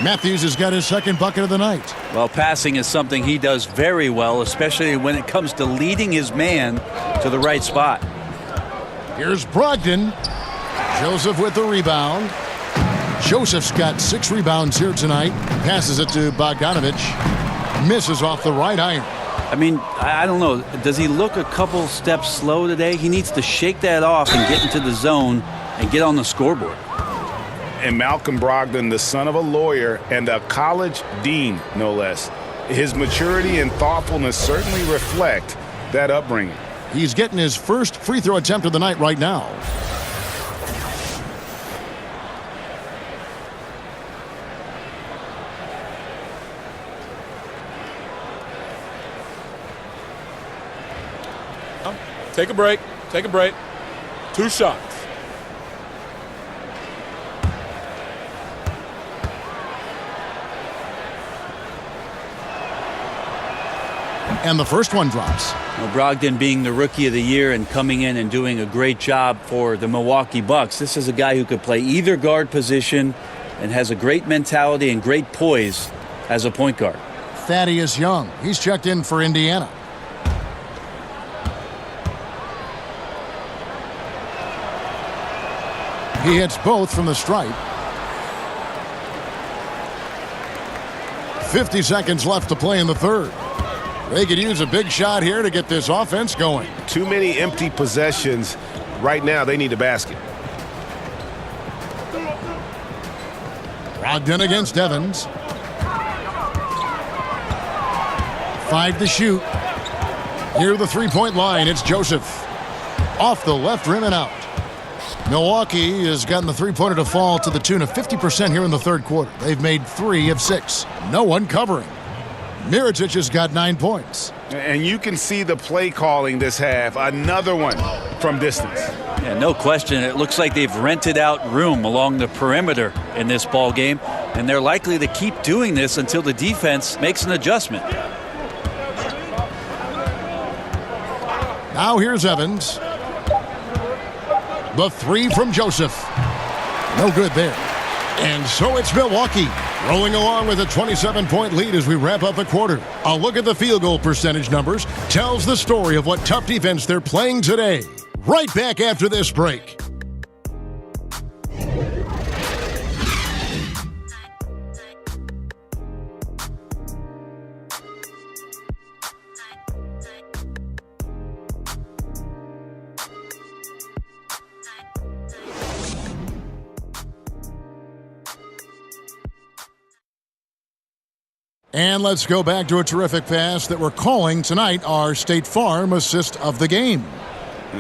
Matthews has got his 2nd bucket of the night. Well, passing is something he does very well, especially when it comes to leading his man to the right spot. Here's Brogdon. Joseph with the rebound. Joseph's got 6 rebounds here tonight. Passes it to Bogdanovich. Misses off the right iron. I mean, I don't know. Does he look a couple steps slow today? He needs to shake that off and get into the zone and get on the scoreboard. And Malcolm Brogdon, the son of a lawyer and a college dean, no less. His maturity and thoughtfulness certainly reflect that upbringing. He's getting his first free throw attempt of the night right now. Take a break. Take a break. 2 shots. And the first one drops. Well, Brogdon being the rookie of the year and coming in and doing a great job for the Milwaukee Bucks. This is a guy who could play either guard position and has a great mentality and great poise as a point guard. Thaddeus Young. He's checked in for Indiana. He hits both from the stripe. 50 seconds left to play in the third. They could use a big shot here to get this offense going. Too many empty possessions. Right now, they need a basket. Brogdon against Evans. 5 to shoot. Near the three-point line, it's Joseph. Off the left rim and out. Milwaukee has gotten the three-pointer to fall to the tune of 50% here in the third quarter. They've made 3 of 6. No one covering. Mirotic has got 9 points. And you can see the play calling this half. Another one from distance. Yeah, no question. It looks like they've rented out room along the perimeter in this ball game, and they're likely to keep doing this until the defense makes an adjustment. Now here's Evans. The three from Joseph. No good there. And so it's Milwaukee rolling along with a 27-point lead as we wrap up the quarter. A look at the field goal percentage numbers tells the story of what tough defense they're playing today. Right back after this break. And let's go back to a terrific pass that we're calling tonight our State Farm assist of the game.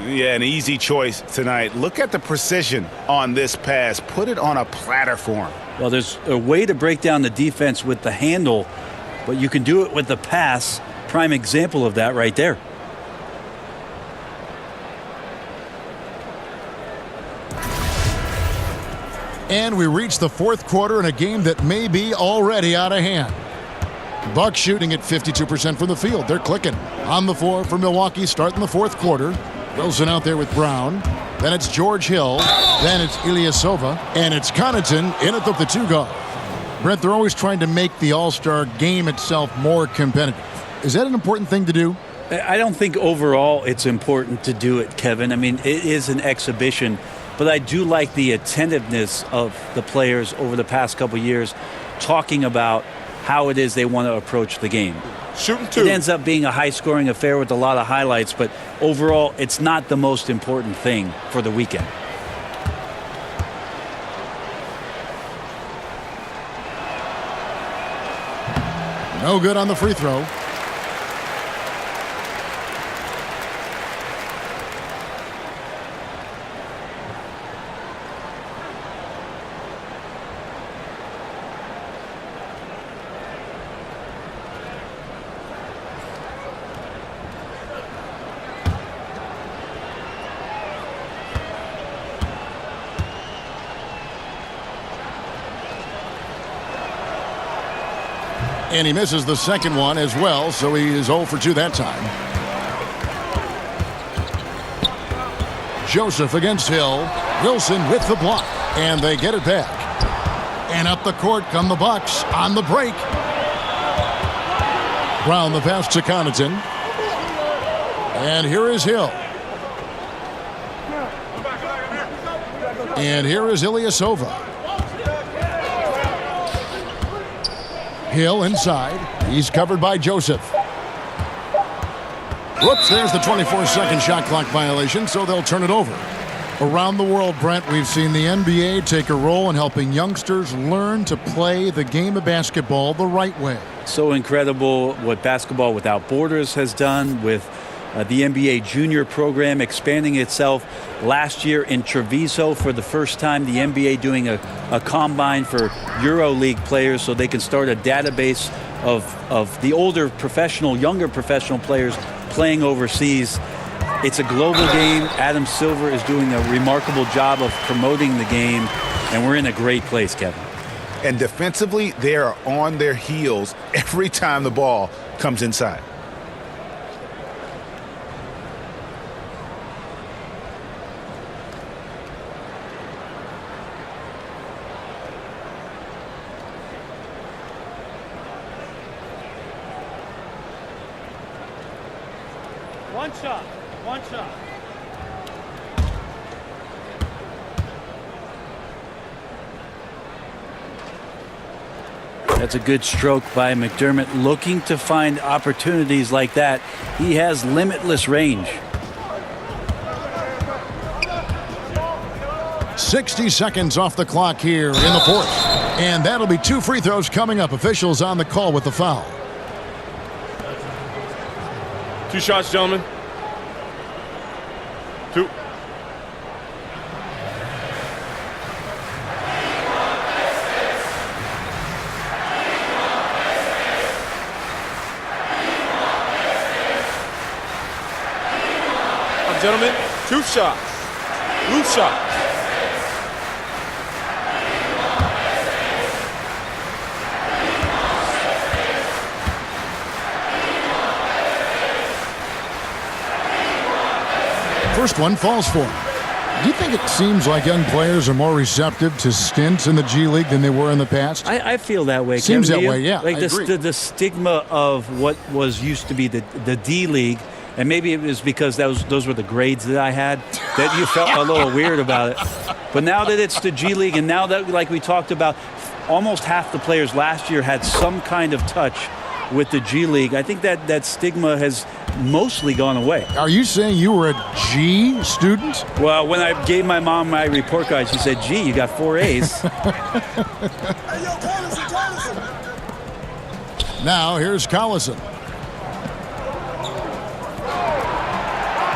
Yeah, an easy choice tonight. Look at the precision on this pass. Put it on a platter for him. Well, there's a way to break down the defense with the handle, but you can do it with the pass. Prime example of that right there. And we reach the fourth quarter in a game that may be already out of hand. Bucks shooting at 52% from the field. They're clicking. On the floor for Milwaukee starting the fourth quarter. Wilson out there with Brown. Then it's George Hill. Then it's Ilyasova. And it's Connaughton in at the two guard. Brent, they're always trying to make the All-Star game itself more competitive. Is that an important thing to do? I don't think overall it's important to do it, Kevin. I mean, it is an exhibition. But I do like the attentiveness of the players over the past couple years talking about how it is they want to approach the game. Shooting two. It ends up being a high-scoring affair with a lot of highlights, but overall, it's not the most important thing for the weekend. No good on the free throw. And he misses the second one as well, so he is 0 for 2 that time. Joseph against Hill. Wilson with the block. And they get it back. And up the court come the Bucks on the break. Brown the pass to Connaughton. And here is Hill. And here is Ilyasova. Hill inside. He's covered by Joseph. Whoops, there's the 24-second shot clock violation, so they'll turn it over. Around the world, Brent, we've seen the NBA take a role in helping youngsters learn to play the game of basketball the right way. So incredible what Basketball Without Borders has done with the NBA junior program expanding itself. Last year in Treviso, for the first time, the NBA doing a combine for EuroLeague players so they can start a database of the older professional, younger professional players playing overseas. It's a global game. Adam Silver is doing a remarkable job of promoting the game, and we're in a great place, Kevin. And defensively, they are on their heels every time the ball comes inside. One shot. One shot. That's a good stroke by McDermott, looking to find opportunities like that. He has limitless range. 60 seconds off the clock here in the fourth. And that'll be 2 free throws coming up. Officials on the call with the foul. 2 shots, gentlemen. 2. Gentlemen, 2 shots. Loose shots. First one falls for him. Do you think it seems like young players are more receptive to stints in the G League than they were in the past? I feel that way. Seems Kevin, that way, yeah. Like I agree. the stigma of what was used to be the D League, and maybe it was because those were the grades that I had, that you felt a little weird about it. But now that it's the G League, and now that, like we talked about, almost half the players last year had some kind of touch with the G League, I think that stigma has mostly gone away. Are you saying you were a G student? Well, when I gave my mom my report card, she said, "Gee, you got 4 A's." Now here's Collison.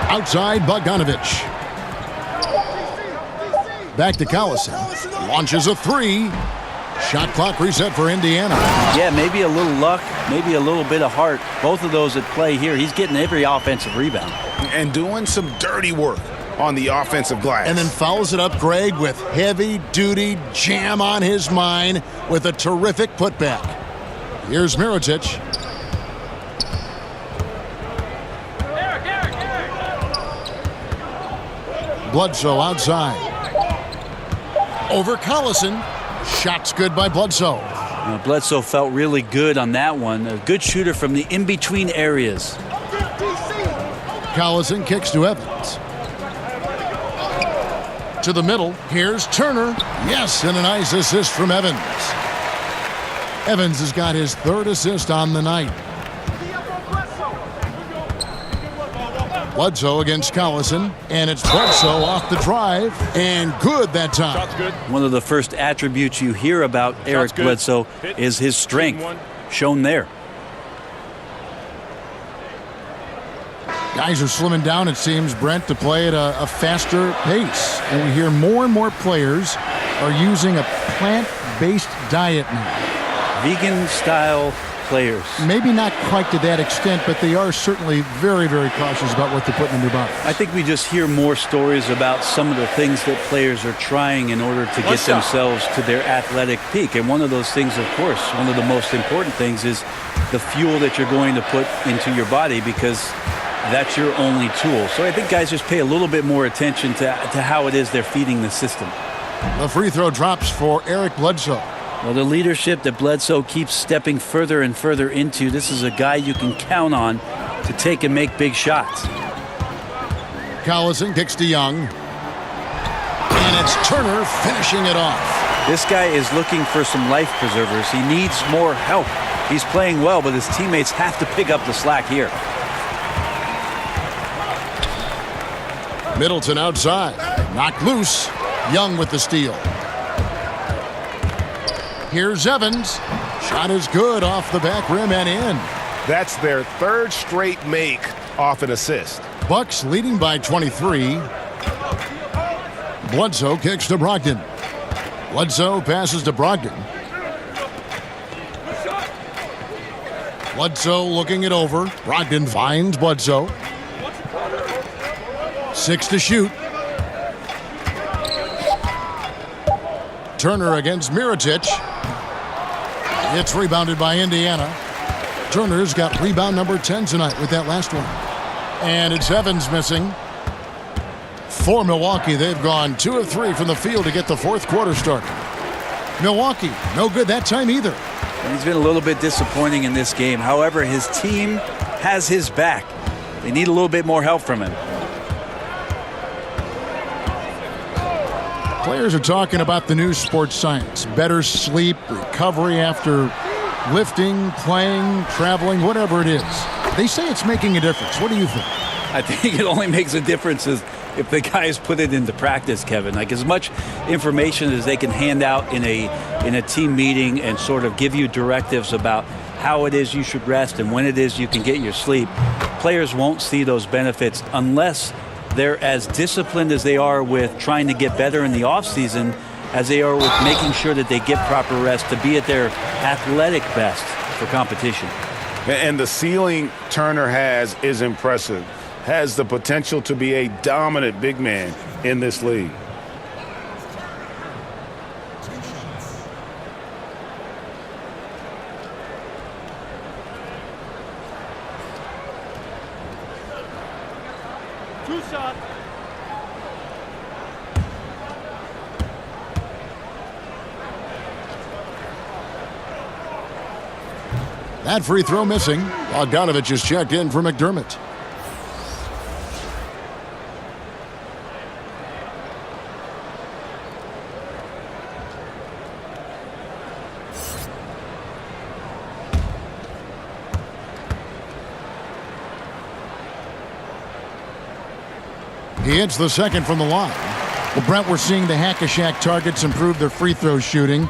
Outside Bogdanovich. Back to Collison. Launches a three. Shot clock reset for Indiana. Yeah, maybe a little luck, maybe a little bit of heart. Both of those at play here. He's getting every offensive rebound. And doing some dirty work on the offensive glass. And then fouls it up, Greg, with heavy-duty jam on his mind with a terrific putback. Here's Mirotic. Bledsoe outside. Over Collison. Shots good by Bledsoe. Bledsoe felt really good on that one. A good shooter from the in-between areas. Collison kicks to Evans. To the middle. Here's Turner. Yes, and a nice assist from Evans. Evans has got his 3rd assist on the night. Bledsoe against Collison, and it's Bledsoe off the drive, and good that time. Shot's good. One of the first attributes you hear about Eric Bledsoe is his strength, shown there. Guys are slimming down, it seems, Brent, to play at a faster pace. And we hear more and more players are using a plant-based diet now. Vegan-style players. Maybe not quite to that extent, but they are certainly very, very cautious about what they're putting in their bodies. I think we just hear more stories about some of the things that players are trying in order to get themselves to their athletic peak. And one of those things, of course, one of the most important things is the fuel that you're going to put into your body, because that's your only tool. So I think guys just pay a little bit more attention to how it is they're feeding the system. The free throw drops for Eric Bledsoe. Well, the leadership that Bledsoe keeps stepping further and further into, this is a guy you can count on to take and make big shots. Collison kicks to Young. And it's Turner finishing it off. This guy is looking for some life preservers. He needs more help. He's playing well, but his teammates have to pick up the slack here. Middleton outside. Knocked loose. Young with the steal. Here's Evans. Shot is good off the back rim and in. That's their 3rd straight make off an assist. Bucks leading by 23. Bledsoe kicks to Brogdon. Bledsoe passes to Brogdon. Bledsoe looking it over. Brogdon finds Bledsoe. 6 to shoot. Turner against Mirotic. It's rebounded by Indiana. Turner's got rebound number 10 tonight with that last one. And it's Evans missing. For Milwaukee, they've gone 2 of 3 from the field to get the 4th quarter started. Milwaukee, no good that time either. He's been a little bit disappointing in this game. However, his team has his back. They need a little bit more help from him. Players are talking about the new sports science. Better sleep, recovery after lifting, playing, traveling, whatever it is. They say it's making a difference. What do you think? I think it only makes a difference if the guys put it into practice, Kevin. Like, as much information as they can hand out in a team meeting and sort of give you directives about how it is you should rest and when it is you can get your sleep, players won't see those benefits unless they're as disciplined as they are with trying to get better in the offseason as they are with making sure that they get proper rest to be at their athletic best for competition. And the ceiling Turner has is impressive. Has the potential to be a dominant big man in this league. That free throw missing. Bogdanovich is checked in for McDermott. He hits the second from the line. Well, Brent, we're seeing the Hack-a-Shack targets improve their free throw shooting.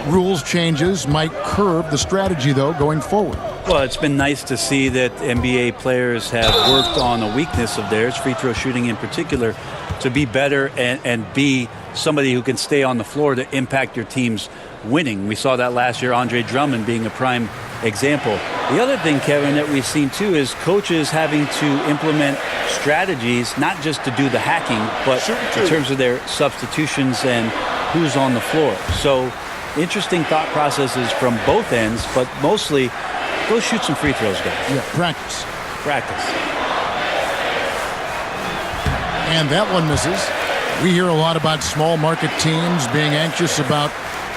Rules changes might curb the strategy, though, going forward. Well, it's been nice to see that NBA players have worked on a weakness of theirs, free throw shooting in particular, to be better and be somebody who can stay on the floor to impact your team's winning. We saw that last year, Andre Drummond being a prime example. The other thing, Kevin, that we've seen too is coaches having to implement strategies, not just to do the hacking, but in terms of their substitutions and who's on the floor. So interesting thought processes from both ends, but mostly go shoot some free throws, guys. Yeah, practice. Practice. And that one misses. We hear a lot about small market teams being anxious about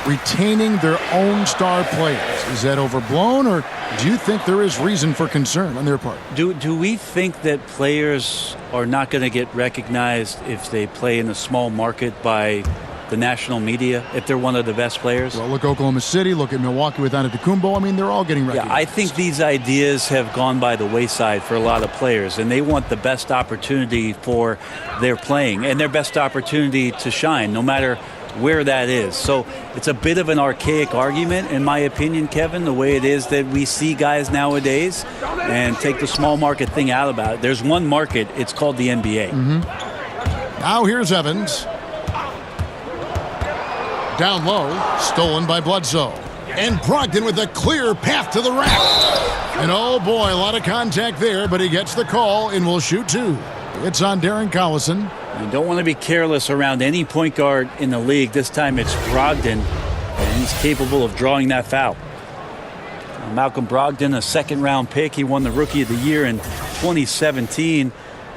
retaining their own star players. Is that overblown, or do you think there is reason for concern on their part? Do we think that players are not going to get recognized if they play in a small market by the national media, if they're one of the best players? Well, look Oklahoma City, look at Milwaukee with Antetokounmpo. I mean, they're all getting recognized. Yeah, I think these ideas have gone by the wayside for a lot of players, and they want the best opportunity for their playing and their best opportunity to shine, no matter where that is. So it's a bit of an archaic argument, in my opinion, Kevin, the way it is that we see guys nowadays, and take the small market thing out about it. There's one market, it's called the NBA. Now here's Evans. Down low, stolen by Bledsoe. And Brogdon with a clear path to the rack. And oh boy, a lot of contact there, but he gets the call and will shoot two. It's on Darren Collison. You don't want to be careless around any point guard in the league. This time it's Brogdon, and he's capable of drawing that foul. Malcolm Brogdon, a second-round pick. He won the Rookie of the Year in 2017.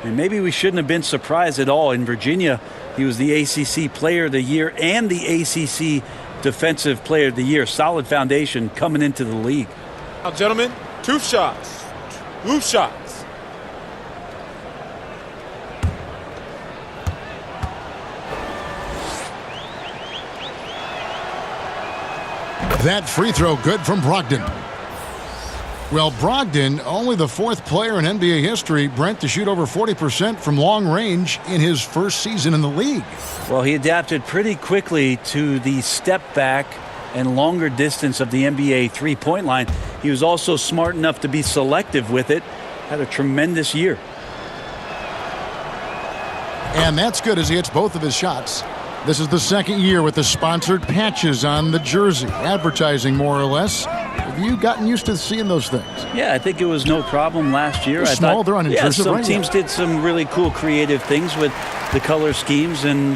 And maybe we shouldn't have been surprised at all. In Virginia, he was the ACC Player of the Year and the ACC Defensive Player of the Year. Solid foundation coming into the league. Now, gentlemen, 2 shots. 2 shots. That free throw good from Brogdon. Well, Brogdon, only the 4th player in NBA history, Brent, to shoot over 40% from long range in his first season in the league. Well, he adapted pretty quickly to the step back and longer distance of the NBA three-point line. He was also smart enough to be selective with it. Had a tremendous year. And that's good as he hits both of his shots. This is the 2nd year with the sponsored patches on the jersey. Advertising, more or less. Have you gotten used to seeing those things? Yeah, I think it was no problem last year. They're small, they're unintrusive, some right? teams did some really cool creative things with the color schemes, and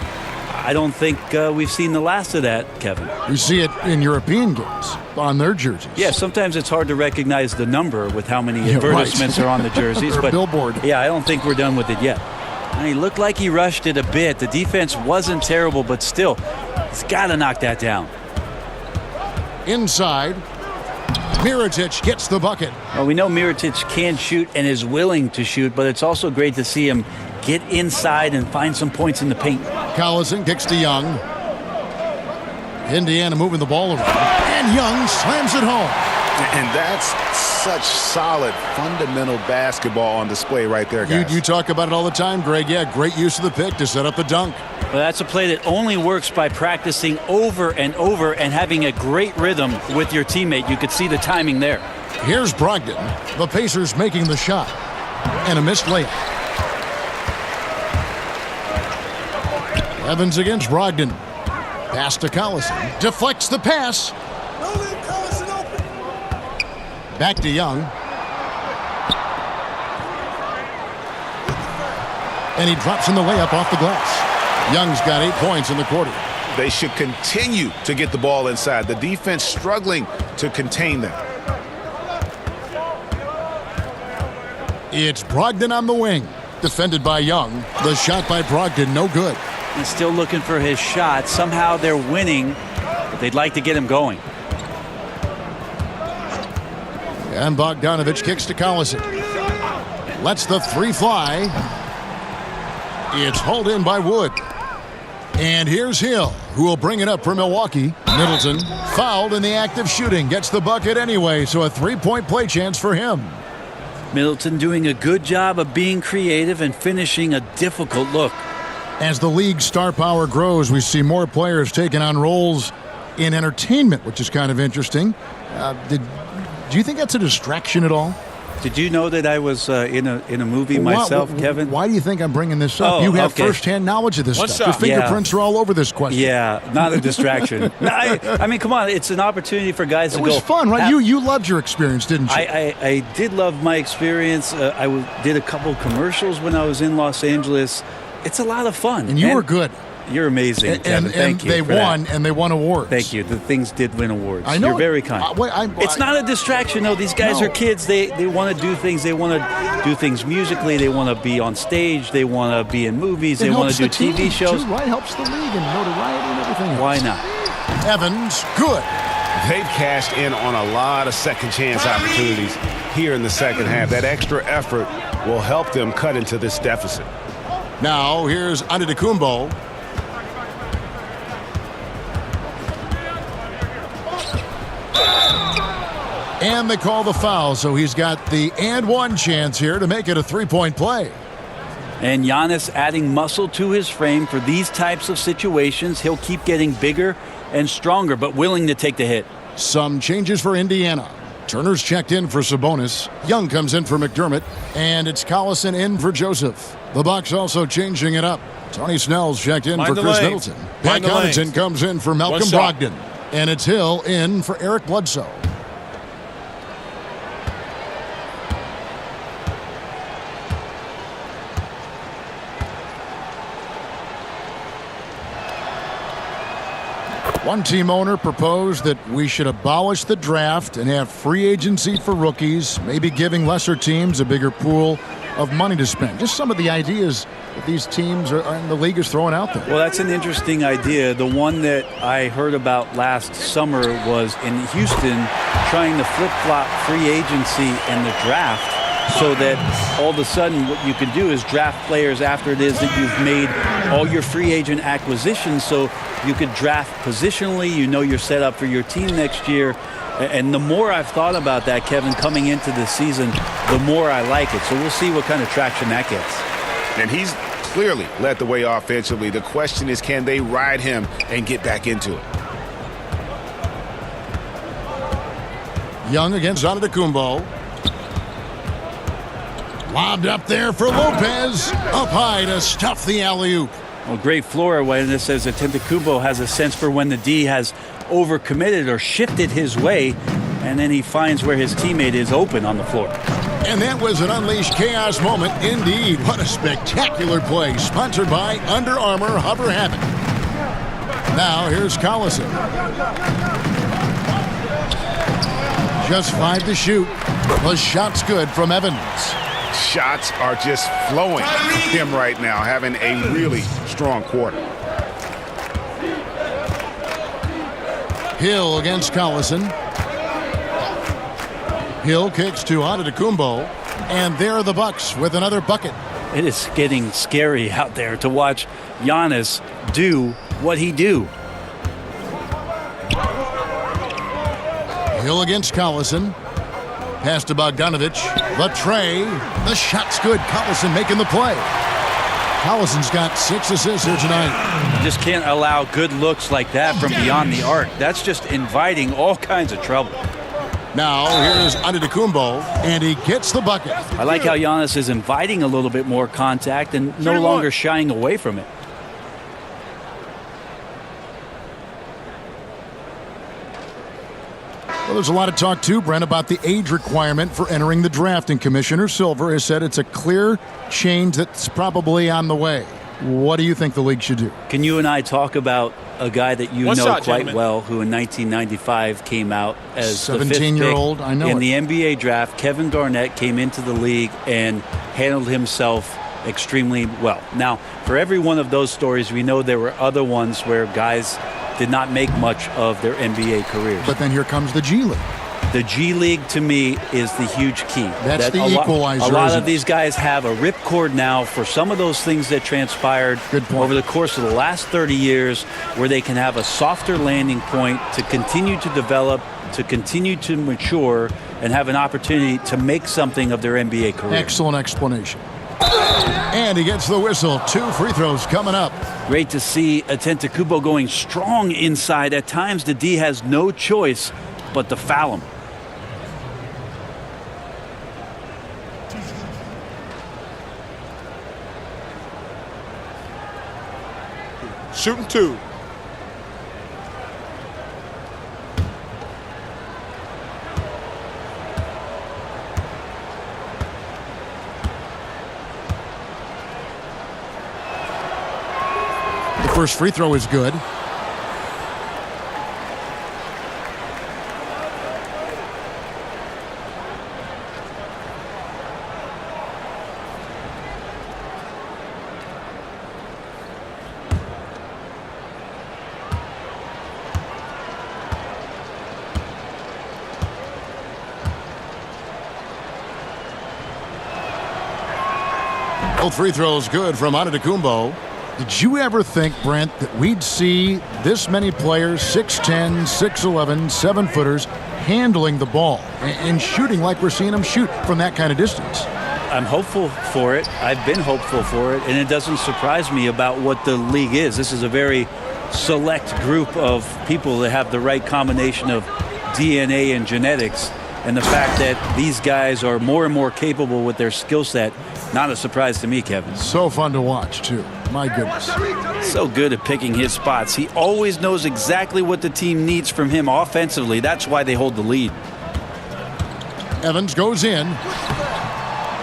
I don't think we've seen the last of that, Kevin. We see it in European games on their jerseys. Yeah, sometimes it's hard to recognize the number with how many advertisements are on the jerseys. Or but billboard. Yeah, I don't think we're done with it yet. And he looked like he rushed it a bit. The defense wasn't terrible, but still, he's got to knock that down. Inside, Mirotic gets the bucket. Well, we know Mirotic can shoot and is willing to shoot, but it's also great to see him get inside and find some points in the paint. Collison kicks to Young. Indiana moving the ball around. And Young slams it home. And that's such solid, fundamental basketball on display right there, guys. You talk about it all the time, Greg. Yeah, great use of the pick to set up the dunk. Well, that's a play that only works by practicing over and over and having a great rhythm with your teammate. You could see the timing there. Here's Brogdon. The Pacers making the shot. And a missed layup. Evans against Brogdon. Pass to Collison. Deflects the pass. Back to Young. And he drops in the layup off the glass. Young's got 8 points in the quarter. They should continue to get the ball inside. The defense struggling to contain them. It's Brogdon on the wing. Defended by Young. The shot by Brogdon, no good. He's still looking for his shot. Somehow they're winning, but they'd like to get him going. And Bogdanovich kicks to Collison. Lets the three fly. It's hauled in by Wood. And here's Hill, who will bring it up for Milwaukee. Middleton, fouled in the act of shooting, gets the bucket anyway, so a three-point play chance for him. Middleton doing a good job of being creative and finishing a difficult look. As the league's star power grows, we see more players taking on roles in entertainment, which is kind of interesting. Do you think that's a distraction at all? Did you know that I was in a movie myself, Kevin? Why do you think I'm bringing this up? You have firsthand knowledge of this stuff. Your fingerprints are all over this question. Yeah, not a distraction. No, I mean, come on. It's an opportunity for guys to go. It was fun, right? You loved your experience, didn't you? I did love my experience. I did a couple commercials when I was in Los Angeles. It's a lot of fun. And you were good. You're amazing, Kevin. Thank you. They won, and they won awards. Thank you. The things did win awards. I know. You're very kind. It's not a distraction, though. These guys are kids. They want to do things. They want to do things musically. They want to be on stage. They want to be in movies. They want to do TV shows. Too, right? Helps the league and notoriety and everything else. Why not? Evans, good. They've cashed in on a lot of second chance opportunities here in the second half. That extra effort will help them cut into this deficit. Now, here's Antetokounmpo. And they call the foul, so he's got the and one chance here to make it a three-point play. And Giannis adding muscle to his frame for these types of situations. He'll keep getting bigger and stronger, but willing to take the hit. Some changes for Indiana. Turner's checked in for Sabonis. Young comes in for McDermott. And it's Collison in for Joseph. The Bucks also changing it up. Tony Snell's checked in for Chris Middleton. Pat Connaughton comes in for Malcolm Brogdon. And it's Hill in for Eric Bledsoe. One team owner proposed that we should abolish the draft and have free agency for rookies, maybe giving lesser teams a bigger pool of money to spend. Just some of the ideas that these teams are in the league is throwing out there. Well, that's an interesting idea. The one that I heard about last summer was in Houston trying to flip-flop free agency and the draft so that all of a sudden what you can do is draft players after it is that you've made all your free agent acquisitions, so you could draft positionally. You know you're set up for your team next year. And the more I've thought about that, Kevin, coming into the season, the more I like it. So we'll see what kind of traction that gets. And he's clearly led the way offensively. The question is, can they ride him and get back into it? Young against Antetokounmpo. Lobbed up there for Lopez. Up high to stuff the alley-oop. Well, great floor awareness as Antetokounmpo has a sense for when the D has overcommitted or shifted his way, and then he finds where his teammate is open on the floor. And that was an unleashed chaos moment indeed. What a spectacular play, sponsored by Under Armour Hover Habit. Now here's Collison. Just 5 to shoot. The shot's good from Evans. Shots are just flowing from him right now, having a really strong quarter. Hill against Collison. Hill kicks to Antetokounmpo, and there are the Bucks with another bucket. It is getting scary out there to watch Giannis do what he do. Hill against Collison. Pass to Bogdanovich. The tray. The shot's good. Collison making the play. Collison's got 6 assists here tonight. You just can't allow good looks like that from beyond the arc. That's just inviting all kinds of trouble. Now here's Antetokounmpo, and he gets the bucket. I like how Giannis is inviting a little bit more contact and no longer shying away from it. Well, there's a lot of talk, too, Brent, about the age requirement for entering the draft, and Commissioner Silver has said it's a clear change that's probably on the way. What do you think the league should do? Can you and I talk about a guy that you know quite well, who in 1995 came out as the 17-year-old? I know in the NBA draft. Kevin Garnett came into the league and handled himself extremely well. Now, for every one of those stories, we know there were other ones where guys did not make much of their NBA careers. But then here comes the G League. The G League, to me, is the huge key. That's the equalizer. A lot of these guys have a ripcord now for some of those things that transpired over the course of the last 30 years, where they can have a softer landing point to continue to develop, to continue to mature, and have an opportunity to make something of their NBA career. Excellent explanation. And he gets the whistle. 2 free throws coming up. Great to see Antetokounmpo going strong inside. At times, the D has no choice but to foul him. Shooting 2. The first free throw is good. Both free throws good from Antetokounmpo. Did you ever think, Brent, that we'd see this many players, 6'10", 6'11", 7-footers, handling the ball and shooting like we're seeing them shoot from that kind of distance? I'm hopeful for it. I've been hopeful for it, and it doesn't surprise me about what the league is. This is a very select group of people that have the right combination of DNA and genetics, and the fact that these guys are more and more capable with their skill set, not a surprise to me, Kevin. So fun to watch, too. My goodness. So good at picking his spots. He always knows exactly what the team needs from him offensively. That's why they hold the lead. Evans goes in.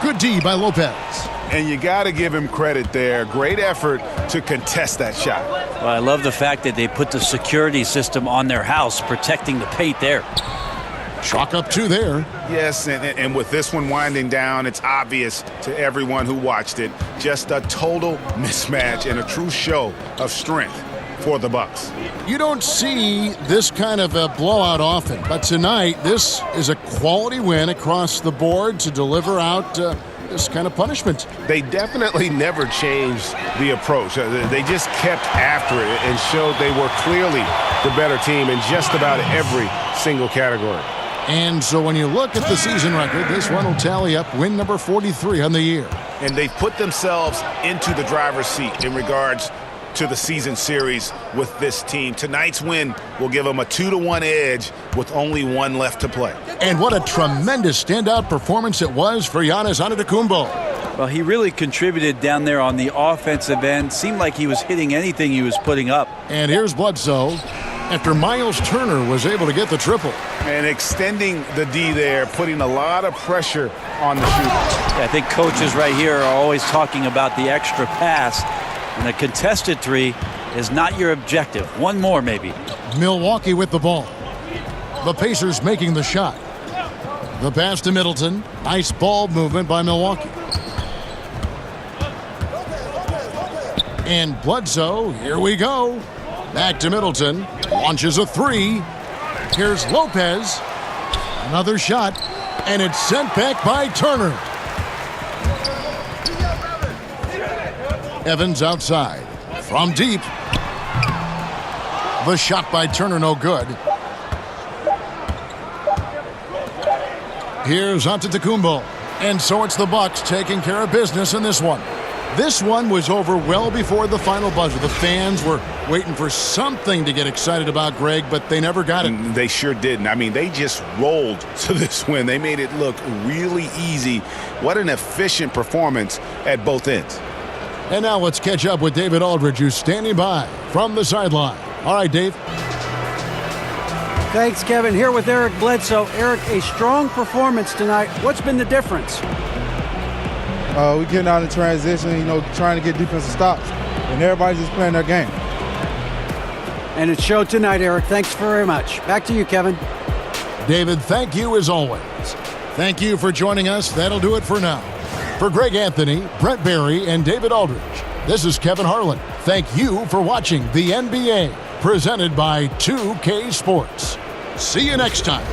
Good D by Lopez. And you got to give him credit there. Great effort to contest that shot. Well, I love the fact that they put the security system on their house, protecting the paint there. Chalk up 2 there. Yes, and with this one winding down, it's obvious to everyone who watched it. Just a total mismatch and a true show of strength for the Bucks. You don't see this kind of a blowout often, but tonight this is a quality win across the board to deliver out this kind of punishment. They definitely never changed the approach. They just kept after it and showed they were clearly the better team in just about every single category. And so when you look at the season record, this one will tally up win number 43 on the year. And they've put themselves into the driver's seat in regards to the season series with this team. Tonight's win will give them a 2-1 edge with only 1 left to play. And what a tremendous standout performance it was for Giannis Antetokounmpo. Well, he really contributed down there on the offensive end. Seemed like he was hitting anything he was putting up. And here's Bledsoe after Miles Turner was able to get the triple. And extending the D there, putting a lot of pressure on the shooter. Yeah, I think coaches right here are always talking about the extra pass. And a contested 3 is not your objective. 1 more, maybe. Milwaukee with the ball. The Pacers making the shot. The pass to Middleton. Nice ball movement by Milwaukee. And Bledsoe, here we go. Back to Middleton. Launches a 3. Here's Lopez. Another shot. And it's sent back by Turner. Evans outside. From deep. The shot by Turner, no good. Here's Antetokounmpo. And so it's the Bucks taking care of business in this one. This one was over well before the final buzzer. The fans were waiting for something to get excited about, Greg, but they never got it. They sure didn't. I mean, they just rolled to this win. They made it look really easy. What an efficient performance at both ends. And now let's catch up with David Aldridge, who's standing by from the sideline. All right, Dave. Thanks, Kevin. Here with Eric Bledsoe. Eric, a strong performance tonight. What's been the difference? We getting out in transition, trying to get defensive stops, and everybody's just playing their game. And it showed tonight, Eric. Thanks very much. Back to you, Kevin. David, thank you as always. Thank you for joining us. That'll do it for now. For Greg Anthony, Brent Barry, and David Aldridge, this is Kevin Harlan. Thank you for watching the NBA, presented by 2K Sports. See you next time.